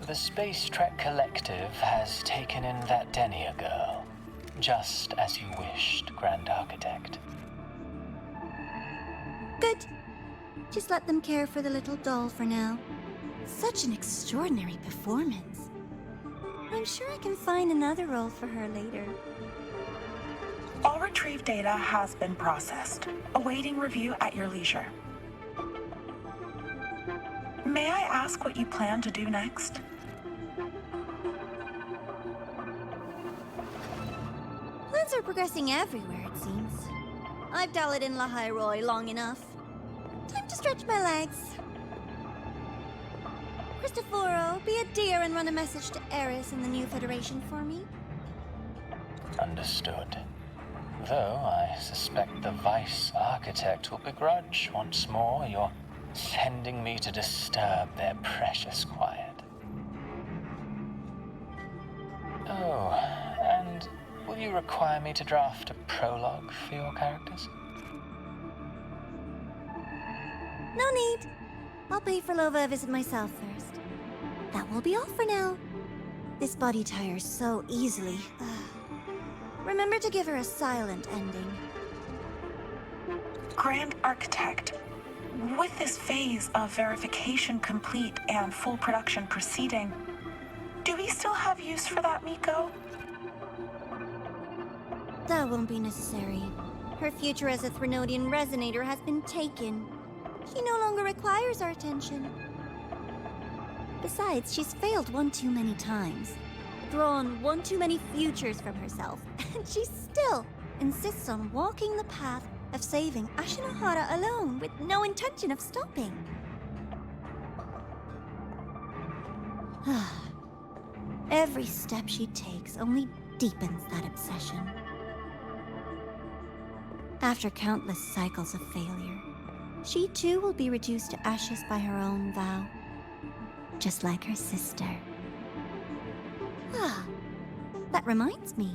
The Space Trek Collective has taken in that Denia girl, just as you wished, Grand Architect. Good. Just let them care for the little doll for now. Such an extraordinary performance. I'm sure I can find another role for her later. All retrieved data has been processed, awaiting review at your leisure. May I ask what you plan to do next? Plans are progressing everywhere, it seems. I've dallied in Lahai-Roi long enough. Time to stretch my legs. Cristoforo, be a dear and run a message to Eris and the new Federation for me. Understood. Though I suspect the Vice Architect will begrudge once more your sending me to disturb their precious quiet. Oh, and will you require me to draft a prologue for your characters? No need. I'll pay for Lova a visit myself first. That will be all for now. This body tires so easily. Remember to give her a silent ending. Grand Architect, with this phase of verification complete and full production proceeding, do we still have use for that Miko? That won't be necessary. Her future as a Threnodian resonator has been taken. She no longer requires our attention. Besides, she's failed one too many times. withdrawn one too many futures from herself, and she still insists on walking the path of saving Ashinohara alone with no intention of stopping. Every step she takes only deepens that obsession. After countless cycles of failure, she too will be reduced to ashes by her own vow, just like her sister. That reminds me.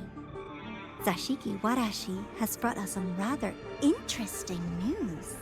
Zashiki Warashi has brought us some rather interesting news.